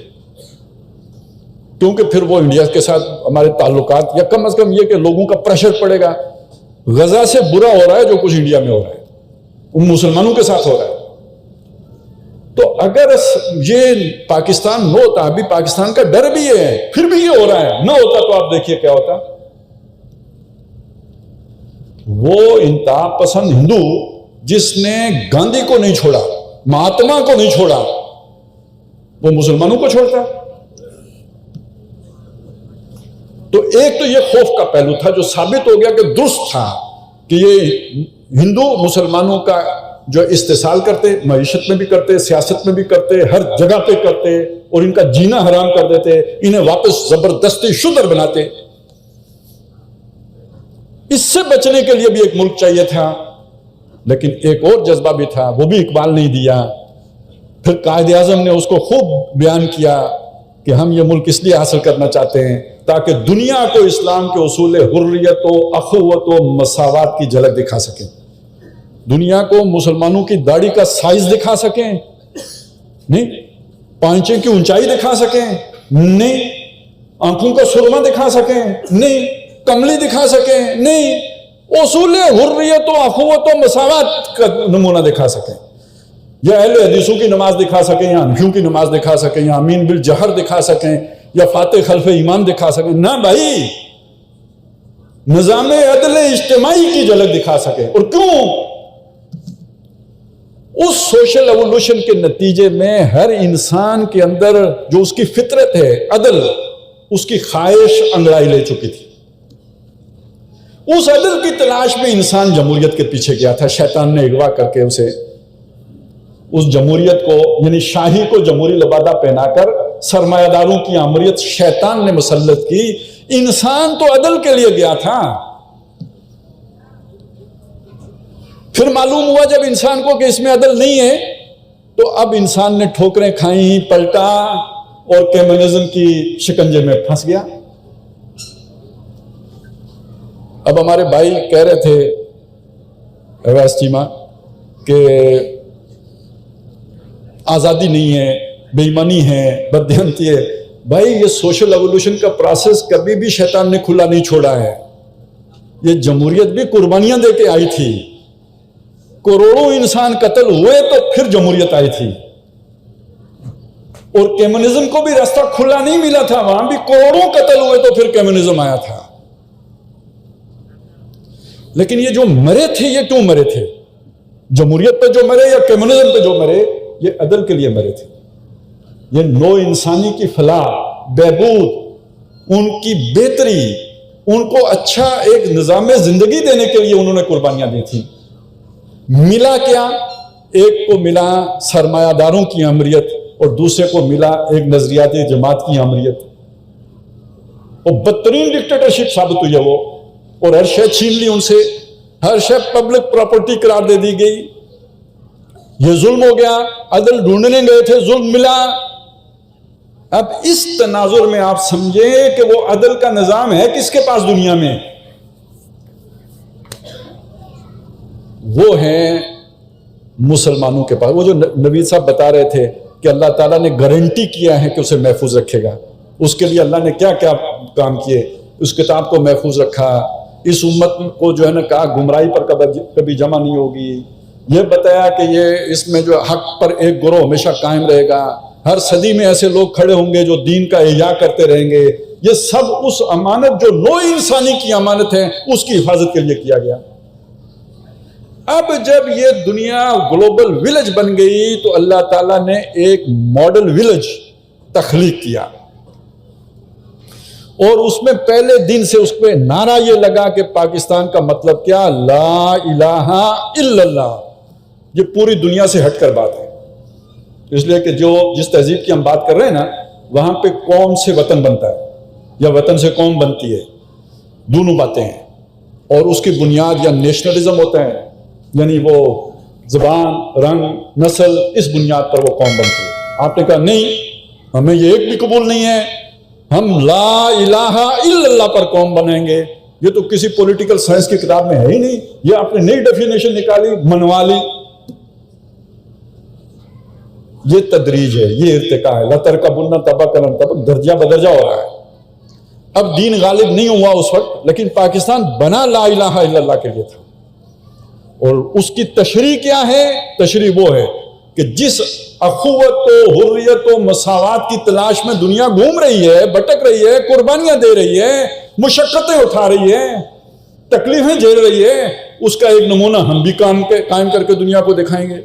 کیونکہ پھر وہ انڈیا کے ساتھ ہمارے تعلقات, یا کم از کم یہ کہ لوگوں کا پریشر پڑے گا. غزہ سے برا ہو رہا ہے جو کچھ انڈیا میں ہو رہا ہے, ان مسلمانوں کے ساتھ ہو رہا ہے. تو اگر یہ پاکستان نہ ہوتا, ابھی پاکستان کا ڈر بھی ہے, پھر بھی یہ ہو رہا ہے, نہ ہوتا تو آپ دیکھیے کیا ہوتا. وہ انتہا پسند ہندو جس نے گاندھی کو نہیں چھوڑا, مہاتما کو نہیں چھوڑا, وہ مسلمانوں کو چھوڑتا. تو ایک تو یہ خوف کا پہلو تھا جو ثابت ہو گیا کہ درست تھا کہ یہ ہندو مسلمانوں کا جو استحصال کرتے, معیشت میں بھی کرتے, سیاست میں بھی کرتے, ہر جگہ پہ کرتے, اور ان کا جینا حرام کر دیتے, انہیں واپس زبردستی شودر بناتے. اس سے بچنے کے لیے بھی ایک ملک چاہیے تھا. لیکن ایک اور جذبہ بھی تھا, وہ بھی اقبال نہیں دیا. پھر قائد اعظم نے اس کو خوب بیان کیا کہ ہم یہ ملک اس لیے حاصل کرنا چاہتے ہیں تاکہ دنیا کو اسلام کے اصول حریت و اخوت و مساوات کی جھلک دکھا سکیں, دنیا کو مسلمانوں کی داڑھی کا سائز دکھا سکیں, نہیں پانچے کی اونچائی دکھا سکیں, نہیں آنکھوں کا سرما دکھا سکیں, نہیں کملی دکھا سکیں, نہیں اصول حریت و اخوت و مساوات کا نمونہ دکھا سکیں, یا اہل حدیثوں کی نماز دکھا سکیں, یا انفیوں کی نماز دکھا سکیں, یا امین بالجہر دکھا سکیں, یا فاتح خلف امام دکھا سکیں. نہ بھائی, نظام عدل اجتماعی کی جھلک دکھا سکیں. اور کیوں؟ اس سوشل ایوولوشن کے نتیجے میں ہر انسان کے اندر جو اس کی فطرت ہے عدل, اس کی خواہش انگڑائی لے چکی تھی. اس عدل کی تلاش میں انسان جمہوریت کے پیچھے گیا تھا. شیطان نے اغوا کر کے اسے, اس جمہوریت کو, یعنی شاہی کو جمہوری لبادہ پہنا کر سرمایہ داروں کی آمریت شیطان نے مسلط کی. انسان تو عدل کے لیے گیا تھا. پھر معلوم ہوا جب انسان کو کہ اس میں عدل نہیں ہے, تو اب انسان نے ٹھوکریں کھائیں, پلٹا اور کمیونزم کی شکنجے میں پھنس گیا. اب ہمارے بھائی کہہ رہے تھے اویس چیمہ کہ آزادی نہیں ہے, بے ایمانی ہے, بددیانتی ہے. بھائی یہ سوشل ایوولوشن کا پروسیس کبھی بھی شیطان نے کھلا نہیں چھوڑا ہے. یہ جمہوریت بھی قربانیاں دے کے آئی تھی, کروڑوں انسان قتل ہوئے تو پھر جمہوریت آئی تھی. اور کمیونزم کو بھی راستہ کھلا نہیں ملا تھا, وہاں بھی کروڑوں قتل ہوئے تو پھر کمیونزم آیا تھا. لیکن یہ جو مرے تھے, یہ کیوں مرے تھے؟ جمہوریت پہ جو مرے یا کمیونزم پہ جو مرے, یہ عدل کے لیے مرے تھے. یہ نو انسانی کی فلاح, بہبود, ان کی بہتری, ان کو اچھا ایک نظام زندگی دینے کے لیے انہوں نے قربانیاں دی تھیں. ملا کیا؟ ایک کو ملا سرمایہ داروں کی آمریت اور دوسرے کو ملا ایک نظریاتی جماعت کی آمریت. اور بدترین ڈکٹیٹرشپ ثابت ہوئی ہے وہ, اور ہر شے چھین لی ان سے, ہر شے پبلک پراپرٹی قرار دے دی گئی. یہ ظلم ہو گیا. عدل ڈھونڈنے گئے تھے, ظلم ملا. اب اس تناظر میں آپ سمجھیں کہ وہ عدل کا نظام ہے کس کے پاس دنیا میں؟ وہ ہیں مسلمانوں کے پاس. وہ جو نوید صاحب بتا رہے تھے کہ اللہ تعالیٰ نے گارنٹی کیا ہے کہ اسے محفوظ رکھے گا, اس کے لیے اللہ نے کیا کیا کام کیے. اس کتاب کو محفوظ رکھا, اس امت کو جو ہے نا کہا گمراہی پر کبھی جمع نہیں ہوگی, یہ بتایا کہ یہ اس میں جو حق پر ایک گروہ ہمیشہ قائم رہے گا, ہر صدی میں ایسے لوگ کھڑے ہوں گے جو دین کا احیاء کرتے رہیں گے, یہ سب اس امانت جو نوع انسانی کی امانت ہے اس کی حفاظت کے لیے کیا گیا. اب جب یہ دنیا گلوبل ولیج بن گئی تو اللہ تعالیٰ نے ایک ماڈل ولیج تخلیق کیا، اور اس میں پہلے دن سے اس پہ نعرہ یہ لگا کہ پاکستان کا مطلب کیا؟ لا الہ الا اللہ. یہ پوری دنیا سے ہٹ کر بات ہے، اس لیے کہ جس تہذیب کی ہم بات کر رہے ہیں نا، وہاں پہ قوم سے وطن بنتا ہے یا وطن سے قوم بنتی ہے، دونوں باتیں ہیں. اور اس کی بنیاد یا نیشنلزم ہوتا ہے، یعنی وہ زبان، رنگ، نسل، اس بنیاد پر وہ قوم بنتی ہے. آپ نے کہا نہیں، ہمیں یہ ایک بھی قبول نہیں ہے، ہم لا الہ الا اللہ پر قوم بنیں گے. یہ تو کسی پولیٹیکل سائنس کی کتاب میں ہے ہی نہیں، یہ آپ نے نئی ڈیفینیشن نکالی، منوا لی. یہ تدریج ہے، یہ ارتقاء ہے. لَتَرْكَبُنَّ طَبَقًا طَبَقًا، درجہ بدرجہ ہو رہا ہے. اب دین غالب نہیں ہوا اس وقت، لیکن پاکستان بنا لا الہ الا اللہ کے لیے تھا. اور اس کی تشریح کیا ہے؟ تشریح وہ ہے کہ جس اخوت و حریت و مساوات کی تلاش میں دنیا گھوم رہی ہے، بھٹک رہی ہے، قربانیاں دے رہی ہے، مشقتیں اٹھا رہی ہے، تکلیفیں جھیل رہی ہے، اس کا ایک نمونہ ہم بھی قائم کر کے دنیا کو دکھائیں گے.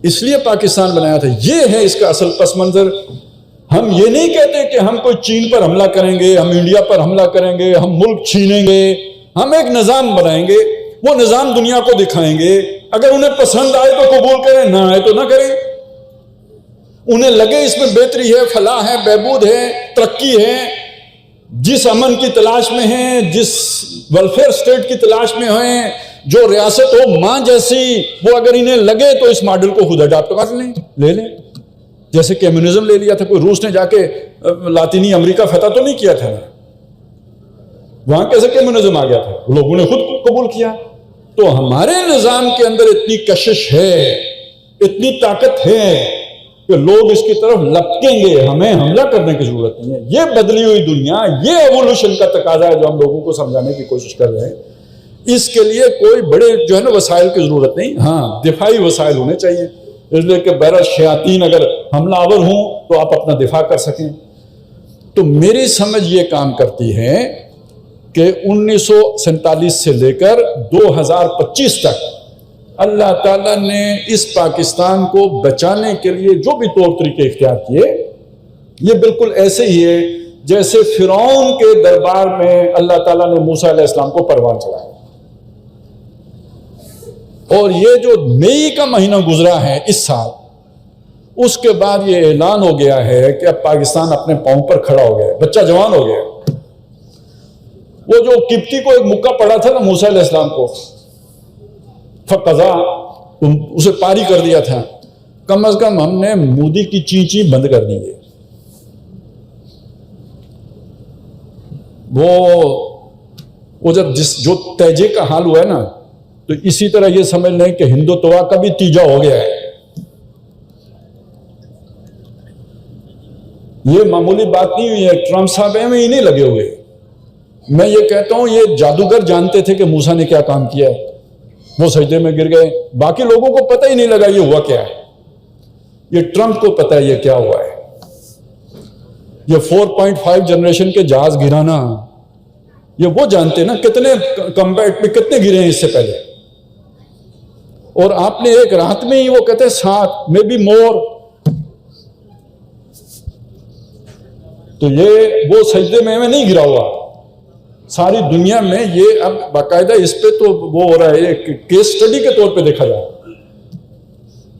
اس لیے پاکستان بنایا تھا. یہ ہے اس کا اصل پس منظر. ہم یہ نہیں کہتے کہ ہم کوئی چین پر حملہ کریں گے، ہم انڈیا پر حملہ کریں گے، ہم ملک چھینیں گے. ہم ایک نظام بنائیں گے، وہ نظام دنیا کو دکھائیں گے. اگر انہیں پسند آئے تو قبول کریں، نہ آئے تو نہ کریں. انہیں لگے اس میں بہتری ہے، فلاح ہے، بہبود ہے، ترقی ہے، جس امن کی تلاش میں ہیں، جس ویلفیئر سٹیٹ کی تلاش میں ہیں، جو ریاست ہو ماں جیسی، وہ اگر انہیں لگے تو اس ماڈل کو خود اڈاپٹ کر لے لیں. جیسے کمیونزم لے لیا تھا. کوئی روس نے جا کے لاطینی امریکہ فتح تو نہیں کیا تھا، وہاں کیسے کمیونزم آ گیا تھا؟ لوگوں نے خود قبول کیا. تو ہمارے نظام کے اندر اتنی کشش ہے، اتنی طاقت ہے کہ لوگ اس کی طرف لپکیں گے. ہمیں حملہ کرنے کی ضرورت نہیں ہے. یہ بدلی ہوئی دنیا، یہ ایوولوشن کا تقاضا ہے جو ہم لوگوں کو سمجھانے کی کوشش کر رہے ہیں. اس کے لیے کوئی بڑے جو ہے نا وسائل کی ضرورت نہیں، ہاں دفاعی وسائل ہونے چاہیے، اس لیے کہ بہرحال شیاطین اگر حملہ آور ہوں تو آپ اپنا دفاع کر سکیں. تو میری سمجھ یہ کام کرتی ہے کہ 1947 سے لے کر 2025 تک اللہ تعالیٰ نے اس پاکستان کو بچانے کے لیے جو بھی طور طریقے اختیار کیے، یہ بالکل ایسے ہی ہے جیسے فرعون کے دربار میں اللہ تعالیٰ نے موسیٰ علیہ السلام کو پروان چڑھایا. اور یہ جو مئی کا مہینہ گزرا ہے اس سال، اس کے بعد یہ اعلان ہو گیا ہے کہ اب پاکستان اپنے پاؤں پر کھڑا ہو گیا، بچہ جوان ہو گیا. وہ جو قبطی کو ایک مکہ پڑا تھا نا موسیٰ علیہ السلام کو، فقضا، اسے پاری کر دیا تھا. کم از کم ہم نے مودی کی چینچی بند کر دی ہے. وہ جب جو تیجے کا حال ہوا ہے نا، تو اسی طرح یہ سمجھ لیں کہ ہندوتوا کا بھی تیجا ہو گیا ہے. یہ معمولی بات نہیں ہوئی ہے. ٹرمپ صاحب میں ہی نہیں لگے ہوئے. میں یہ کہتا ہوں یہ جادوگر جانتے تھے کہ موسیٰ نے کیا کام کیا ہے. وہ سجدے میں گر گئے، باقی لوگوں کو پتہ ہی نہیں لگا یہ ہوا کیا ہے. یہ ٹرمپ کو پتہ ہے یہ کیا ہوا ہے. یہ 4.5 جنریشن کے جہاز گرانا، یہ وہ جانتے نا کتنے کمبیٹ میں کتنے گرے ہیں اس سے پہلے. اور آپ نے ایک رات میں ہی وہ کہتے ہیں 7 میں بھی مور. تو یہ وہ سجدے میں نہیں گرا ہوا. ساری دنیا میں یہ اب باقاعدہ اس پہ تو وہ ہو رہا ہے کہ کیس سٹڈی کے طور پہ دیکھا جائے.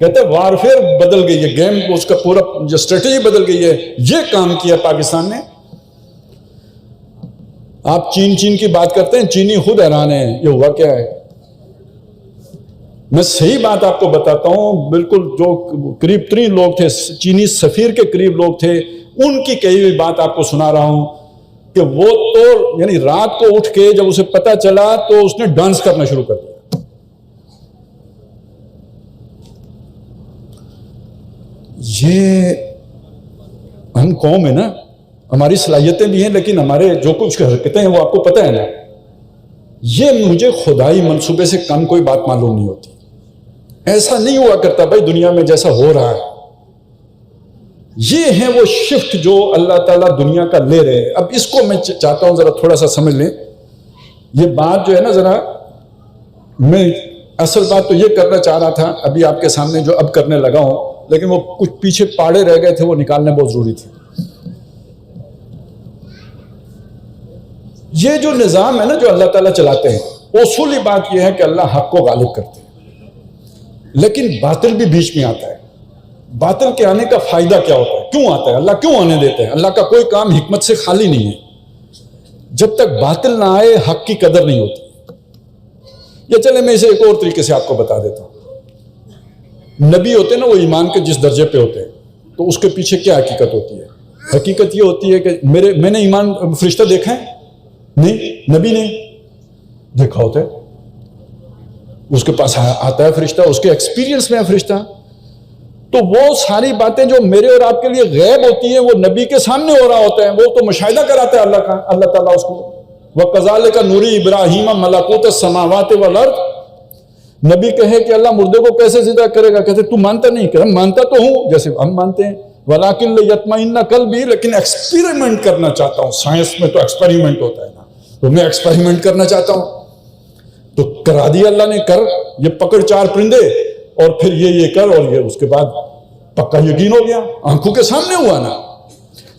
کہتے ہیں وارفیئر بدل گئی ہے، گیم اس کا پورا جو اسٹریٹجی بدل گئی ہے. یہ کام کیا پاکستان نے. آپ چین کی بات کرتے ہیں، چینی خود حیران ہیں یہ ہوا کیا ہے. میں صحیح بات آپ کو بتاتا ہوں، بالکل جو قریب ترین لوگ تھے، چینی سفیر کے قریب لوگ تھے، ان کی کہی ہوئی بات آپ کو سنا رہا ہوں کہ وہ تو یعنی رات کو اٹھ کے جب اسے پتا چلا تو اس نے ڈانس کرنا شروع کر دیا. یہ ہم قوم ہے نا، ہماری صلاحیتیں بھی ہیں، لیکن ہمارے جو کچھ حرکتیں ہیں وہ آپ کو پتہ ہے نا. یہ مجھے خدائی منصوبے سے کم کوئی بات معلوم نہیں ہوتی. ایسا نہیں ہوا کرتا بھائی دنیا میں جیسا ہو رہا ہے. یہ ہے وہ شفٹ جو اللہ تعالیٰ دنیا کا لے رہے ہیں. اب اس کو میں چاہتا ہوں ذرا تھوڑا سا سمجھ لیں. یہ بات جو ہے نا ذرا میں اصل بات تو یہ کرنا چاہ رہا تھا ابھی آپ کے سامنے جو اب کرنے لگا ہوں، لیکن وہ کچھ پیچھے پاڑے رہ گئے تھے، وہ نکالنے بہت ضروری تھے. یہ جو نظام ہے نا جو اللہ تعالیٰ چلاتے ہیں، اصولی بات یہ ہے کہ اللہ حق کو غالب کرتے ہیں، لیکن باطل بھی بیچ میں آتا ہے. باطل کے آنے کا فائدہ کیا ہوتا ہے؟ کیوں آتا ہے؟ اللہ کیوں آنے دیتے ہیں؟ اللہ کا کوئی کام حکمت سے خالی نہیں ہے. جب تک باطل نہ آئے حق کی قدر نہیں ہوتی. یا چلے میں اسے ایک اور طریقے سے آپ کو بتا دیتا ہوں. نبی ہوتے ہیں نا، وہ ایمان کے جس درجے پہ ہوتے ہیں تو اس کے پیچھے کیا حقیقت ہوتی ہے؟ حقیقت یہ ہوتی ہے کہ میں نے ایمان فرشتہ دیکھا ہے؟ نہیں. نبی نے دیکھا ہوتا ہے، اس کے پاس آتا ہے فرشتہ، اس کے ایکسپیرینس میں ہے فرشتہ. تو وہ ساری باتیں جو میرے اور آپ کے لیے غیب ہوتی ہیں وہ نبی کے سامنے ہو رہا ہوتا ہے، وہ تو مشاہدہ کراتا ہے اللہ کا، اللہ تعالیٰ اس کو. وَكَذَلِكَ نُرِي إِبْرَاهِيمَ مَلَكُوتَ السَّمَاوَاتِ وَالْأَرْضِ. نبی کہے کہ اللہ مردے کو کیسے زندہ کرے گا؟ کہتے تو مانتا نہیں؟ کہ ہم مانتا تو ہوں جیسے ہم مانتے ہیں. وَلَكِنْ لِيَطْمَئِنَّ قَلْبِي، لیکن ایکسپیریمنٹ کرنا چاہتا ہوں. سائنس میں تو ایکسپیریمنٹ ہوتا ہے نا، تو میں ایکسپیریمنٹ کرنا چاہتا ہوں. تو کرا دیا اللہ نے، کر یہ پکڑ 4 پرندے اور پھر یہ کر، اور یہ اس کے بعد پکا یقین ہو گیا، آنکھوں کے سامنے ہوا نا.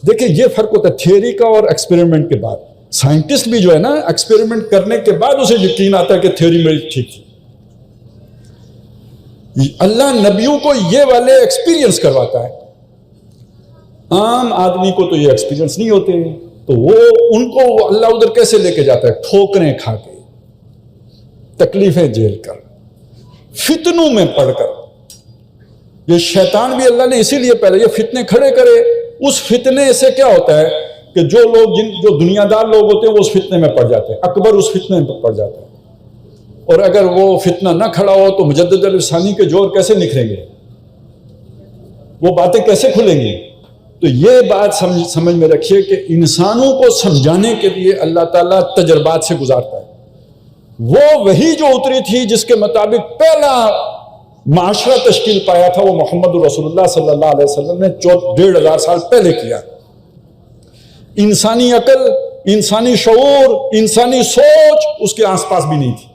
دیکھیں یہ فرق ہوتا ہے تھیوری کا اور ایکسپیریمنٹ کے بعد. سائنٹسٹ بھی جو ہے نا ایکسپیریمنٹ کرنے کے بعد اسے یقین آتا ہے کہ تھیوری میری ٹھیک تھی. اللہ نبیوں کو یہ والے ایکسپیرینس کرواتا ہے، عام آدمی کو تو یہ ایکسپیرینس نہیں ہوتے. تو وہ ان کو اللہ ادھر کیسے لے کے جاتا ہے؟ ٹھوکریں کھا کے، تکلیفیں جھیل کر، فتنوں میں پڑ کر. یہ شیطان بھی اللہ نے اسی لیے پہلے یہ فتنے کھڑے کرے. اس فتنے سے کیا ہوتا ہے کہ جو لوگ جو دنیا دار لوگ ہوتے ہیں وہ اس فتنے میں پڑ جاتے ہیں. اکبر اس فتنے میں پڑ جاتا ہے، اور اگر وہ فتنہ نہ کھڑا ہو تو مجدد الثانی کے جوہر کیسے نکھریں گے؟ وہ باتیں کیسے کھلیں گی؟ تو یہ بات سمجھ میں رکھیے کہ انسانوں کو سمجھانے کے لیے اللہ تعالیٰ تجربات سے گزارتا ہے. وہ وہی جو اتری تھی جس کے مطابق پہلا معاشرہ تشکیل پایا تھا، وہ محمد رسول اللہ صلی اللہ علیہ وسلم نے 1500 سال پہلے کیا. انسانی عقل، انسانی شعور، انسانی سوچ اس کے آس پاس بھی نہیں تھی.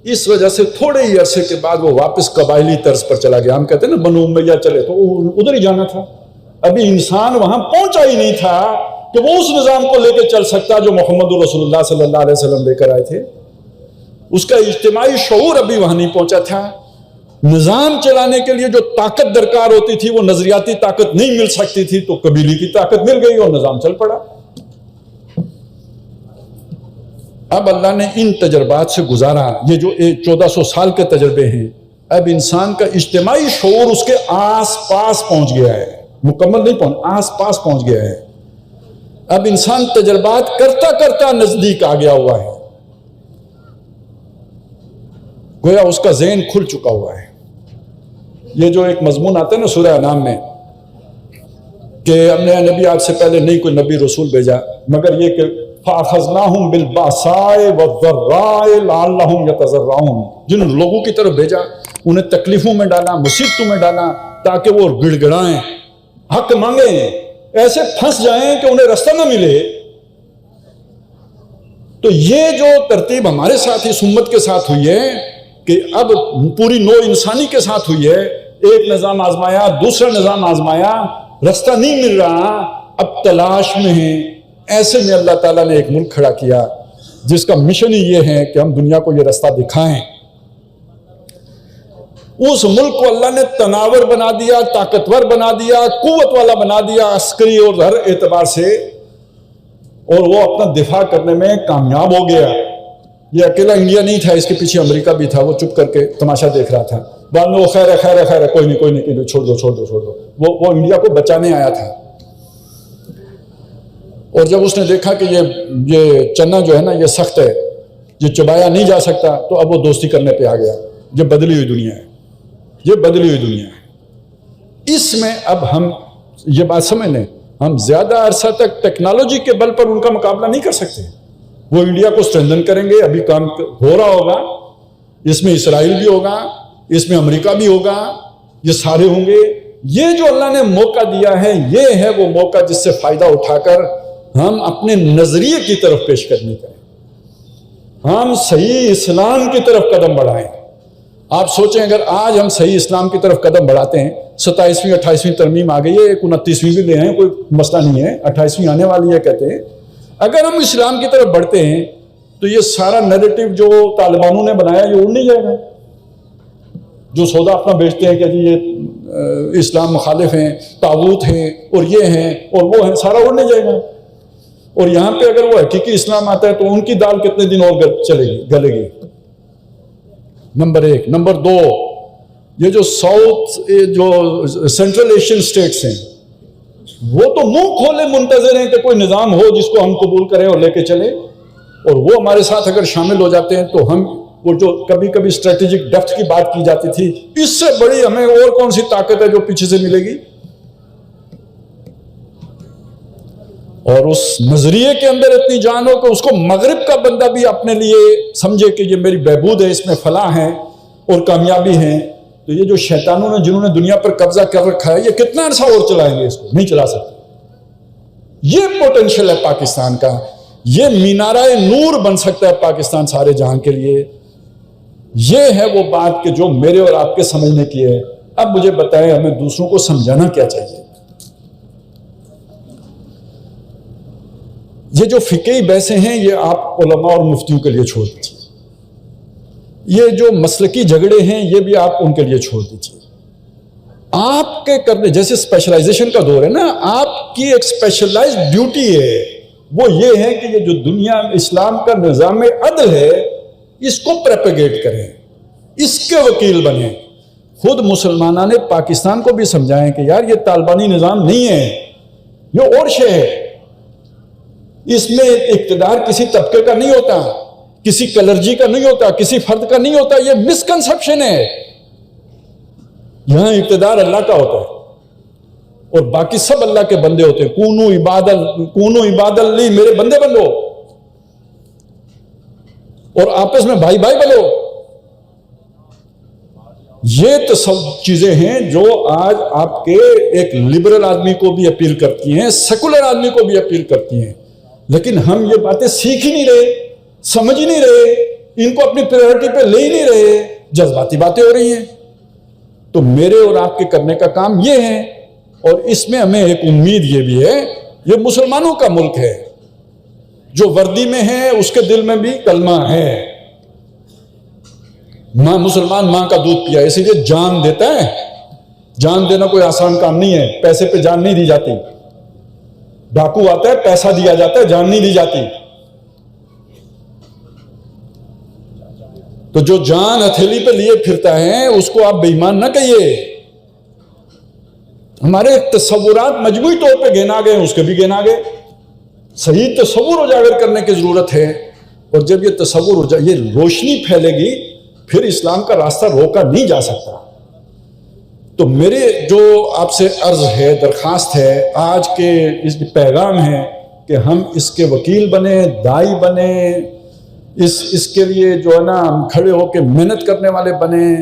اس وجہ سے تھوڑے ہی عرصے کے بعد وہ واپس قبائلی طرز پر چلا گیا. ہم کہتے ہیں نا بنو امیہ چلے تو ادھر ہی جانا تھا. ابھی انسان وہاں پہنچا ہی نہیں تھا کہ وہ اس نظام کو لے کے چل سکتا جو محمد رسول اللہ صلی اللہ علیہ وسلم لے کر آئے تھے. اس کا اجتماعی شعور ابھی وہاں نہیں پہنچا تھا. نظام چلانے کے لیے جو طاقت درکار ہوتی تھی وہ نظریاتی طاقت نہیں مل سکتی تھی، تو قبیلے کی طاقت مل گئی اور نظام چل پڑا. اب اللہ نے ان تجربات سے گزارا، یہ جو 1400 سال کے تجربے ہیں. اب انسان کا اجتماعی شعور اس کے آس پاس پہنچ گیا ہے، مکمل نہیں پہنچ، آس پاس پہنچ گیا ہے. اب انسان تجربات کرتا کرتا نزدیک آ گیا ہوا ہے، گویا اس کا ذہن کھل چکا ہوا ہے. یہ جو ایک مضمون آتا ہے نا سورہ انعام میں کہ ہم نے نبی آپ سے پہلے نہیں کوئی نبی رسول بھیجا مگر یہ کہ فَأَخَذْنَاهُمْ بِالْبَأْسَاءِ وَالضَّرَّاءِ لَعَلَّهُمْ يَتَضَرَّعُونَ. جن لوگوں کی طرف بھیجا انہیں تکلیفوں میں ڈالا، مصیبتوں میں ڈالا تاکہ وہ گڑ گڑائیں، حق مانگیں، ایسے پھنس جائیں کہ انہیں رستہ نہ ملے. تو یہ جو ترتیب ہمارے ساتھ اس امت کے ساتھ ہوئی ہے کہ اب پوری نوع انسانی کے ساتھ ہوئی ہے، ایک نظام آزمایا، دوسرا نظام آزمایا، رستہ نہیں مل رہا، اب تلاش میں ہیں. ایسے میں اللہ تعالیٰ نے ایک ملک کھڑا کیا جس کا مشن ہی یہ ہے کہ ہم دنیا کو یہ رستہ دکھائیں. اس ملک کو اللہ نے تناور بنا دیا، طاقتور بنا دیا، قوت والا بنا دیا عسکری اور ہر اعتبار سے، اور وہ اپنا دفاع کرنے میں کامیاب ہو گیا. یہ اکیلا انڈیا نہیں تھا، اس کے پیچھے امریکہ بھی تھا، وہ چپ کر کے تماشا دیکھ رہا تھا. بعد میں وہ خیر ہے کوئی نہیں چھوڑ دو وہ انڈیا کو بچانے آیا تھا. اور جب اس نے دیکھا کہ یہ چنا جو ہے نا یہ سخت ہے، یہ چبایا نہیں جا سکتا، تو اب وہ دوستی کرنے پہ آ گیا. یہ بدلی ہوئی دنیا ہے. اس میں اب ہم یہ بات سمجھ لیں، ہم زیادہ عرصہ تک ٹیکنالوجی کے بل پر ان کا مقابلہ نہیں کر سکتے. وہ انڈیا کو اسٹرینتھن کریں گے، ابھی کام ہو رہا ہوگا، اس میں اسرائیل بھی ہوگا، اس میں امریکہ بھی ہوگا، یہ سارے ہوں گے. یہ جو اللہ نے موقع دیا ہے یہ ہے وہ موقع جس سے فائدہ اٹھا کر ہم اپنے نظریے کی طرف پیش قدمی کریں, ہم صحیح اسلام کی طرف قدم بڑھائیں. آپ سوچیں اگر آج ہم صحیح اسلام کی طرف قدم بڑھاتے ہیں, 27ویں 28ویں ترمیم آ گئی ہے, 29ویں بھی لے ہیں, کوئی مسئلہ نہیں ہے, 28ویں آنے والی ہے کہتے ہیں. اگر ہم اسلام کی طرف بڑھتے ہیں تو یہ سارا نیریٹو جو طالبانوں نے بنایا یہ اڑ نہیں جائے گا. جو سودا اپنا بیچتے ہیں کہ جی یہ اسلام مخالف ہیں, طاغوت ہیں اور یہ ہیں اور وہ ہیں, سارا اڑ نہیں جائے گا. اور یہاں پہ اگر وہ حقیقی اسلام آتا ہے تو ان کی دال کتنے دن اور گلے گی. نمبر 1. نمبر 2, یہ جو جو سینٹرل ایشین سٹیٹس ہیں وہ تو منہ کھولے منتظر ہیں کہ کوئی نظام ہو جس کو ہم قبول کریں اور لے کے چلیں, اور وہ ہمارے ساتھ اگر شامل ہو جاتے ہیں تو ہم وہ جو کبھی کبھی اسٹریٹجک ڈیپتھ کی بات کی جاتی تھی, اس سے بڑی ہمیں اور کون سی طاقت ہے جو پیچھے سے ملے گی. اور اس نظریے کے اندر اتنی جان ہو کہ اس کو مغرب کا بندہ بھی اپنے لیے سمجھے کہ یہ میری بہبود ہے, اس میں فلاح ہے اور کامیابی ہے. تو یہ جو شیطانوں نے جنہوں نے دنیا پر قبضہ کر رکھا ہے یہ کتنا عرصہ اور چلائیں گے؟ اس کو نہیں چلا سکتے. یہ پوٹینشیل ہے پاکستان کا, یہ مینارہ نور بن سکتا ہے پاکستان سارے جہاں کے لیے. یہ ہے وہ بات کہ جو میرے اور آپ کے سمجھنے کی ہے. اب مجھے بتائیں ہمیں دوسروں کو سمجھانا کیا چاہیے؟ یہ جو فقہی بحثیں ہیں یہ آپ علماء اور مفتیوں کے لیے چھوڑ دیجیے. یہ جو مسلکی جھگڑے ہیں یہ بھی آپ ان کے لیے چھوڑ دیجیے. آپ کے کرنے جیسے اسپیشلائزیشن کا دور ہے نا, آپ کی ایک اسپیشلائزڈ ڈیوٹی ہے, وہ یہ ہے کہ یہ جو دنیا اسلام کا نظام عدل ہے اس کو پریپیگیٹ کریں, اس کے وکیل بنیں. خود مسلمانوں نے پاکستان کو بھی سمجھائیں کہ یار یہ طالبانی نظام نہیں ہے, یہ اور شے ہے. اس میں اقتدار کسی طبقے کا نہیں ہوتا, کسی کلرجی کا نہیں ہوتا, کسی فرد کا نہیں ہوتا. یہ مسکنسپشن ہے. یہاں اقتدار اللہ کا ہوتا ہے اور باقی سب اللہ کے بندے ہوتے ہیں. کونو عباد لی, میرے بندے بنو اور آپس میں بھائی بھائی بنو. یہ تو سب چیزیں ہیں جو آج آپ کے ایک لبرل آدمی کو بھی اپیل کرتی ہیں, سیکولر آدمی کو بھی اپیل کرتی ہیں. لیکن ہم یہ باتیں سیکھ ہی نہیں رہے, سمجھ ہی نہیں رہے, ان کو اپنی پریورٹی پہ لے ہی نہیں رہے, جذباتی باتیں ہو رہی ہیں. تو میرے اور آپ کے کرنے کا کام یہ ہے, اور اس میں ہمیں ایک امید یہ بھی ہے, یہ مسلمانوں کا ملک ہے. جو وردی میں ہے اس کے دل میں بھی کلمہ ہے. ماں مسلمان ماں کا دودھ پیا, اسی لیے جان دیتا ہے. جان دینا کوئی آسان کام نہیں ہے, پیسے پہ جان نہیں دی جاتی. ڈاکو آتا ہے, پیسہ دیا جاتا ہے, جان نہیں دی جاتی. تو جو جان ہتھیلی پہ لیے پھرتا ہے اس کو آپ بے ایمان نہ کہیے. ہمارے تصورات مجموعی طور پہ گنا گئے, اس کے بھی گنا گئے. صحیح تصور اجاگر کرنے کی ضرورت ہے, اور جب یہ تصور یہ روشنی پھیلے گی پھر اسلام کا راستہ روکا نہیں جا سکتا. تو میرے جو آپ سے عرض ہے, درخواست ہے, آج کے اس پیغام ہے کہ ہم اس کے وکیل بنیں, دائی بنیں, اس کے لیے جو ہے نا ہم کھڑے ہو کے محنت کرنے والے بنیں.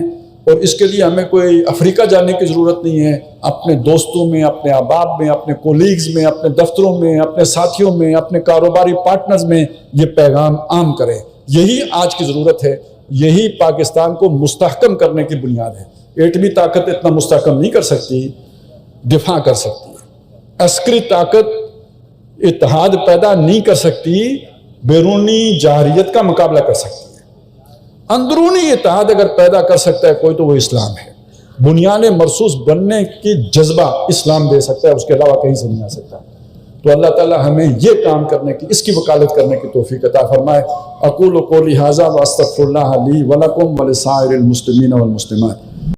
اور اس کے لیے ہمیں کوئی افریقہ جانے کی ضرورت نہیں ہے. اپنے دوستوں میں, اپنے احباب میں, اپنے کولیگز میں, اپنے دفتروں میں, اپنے ساتھیوں میں, اپنے کاروباری پارٹنرز میں یہ پیغام عام کریں. یہی آج کی ضرورت ہے, یہی پاکستان کو مستحکم کرنے کی بنیاد ہے. ایٹمی طاقت اتنا مستحکم نہیں کر سکتی, دفاع کر سکتی ہے. عسکری طاقت اتحاد پیدا نہیں کر سکتی, بیرونی جارحیت کا مقابلہ کر سکتی ہے. اندرونی اتحاد اگر پیدا کر سکتا ہے کوئی تو وہ اسلام ہے. بنیاد مرصوص بننے کی جذبہ اسلام دے سکتا ہے, اس کے علاوہ کہیں سے نہیں آ سکتا. تو اللہ تعالی ہمیں یہ کام کرنے کی, اس کی وکالت کرنے کی توفیق عطا فرمائے. اقول قولی ھذا واستغفر اللہ لی ولکم ولسائر المسلمین والمسلمات.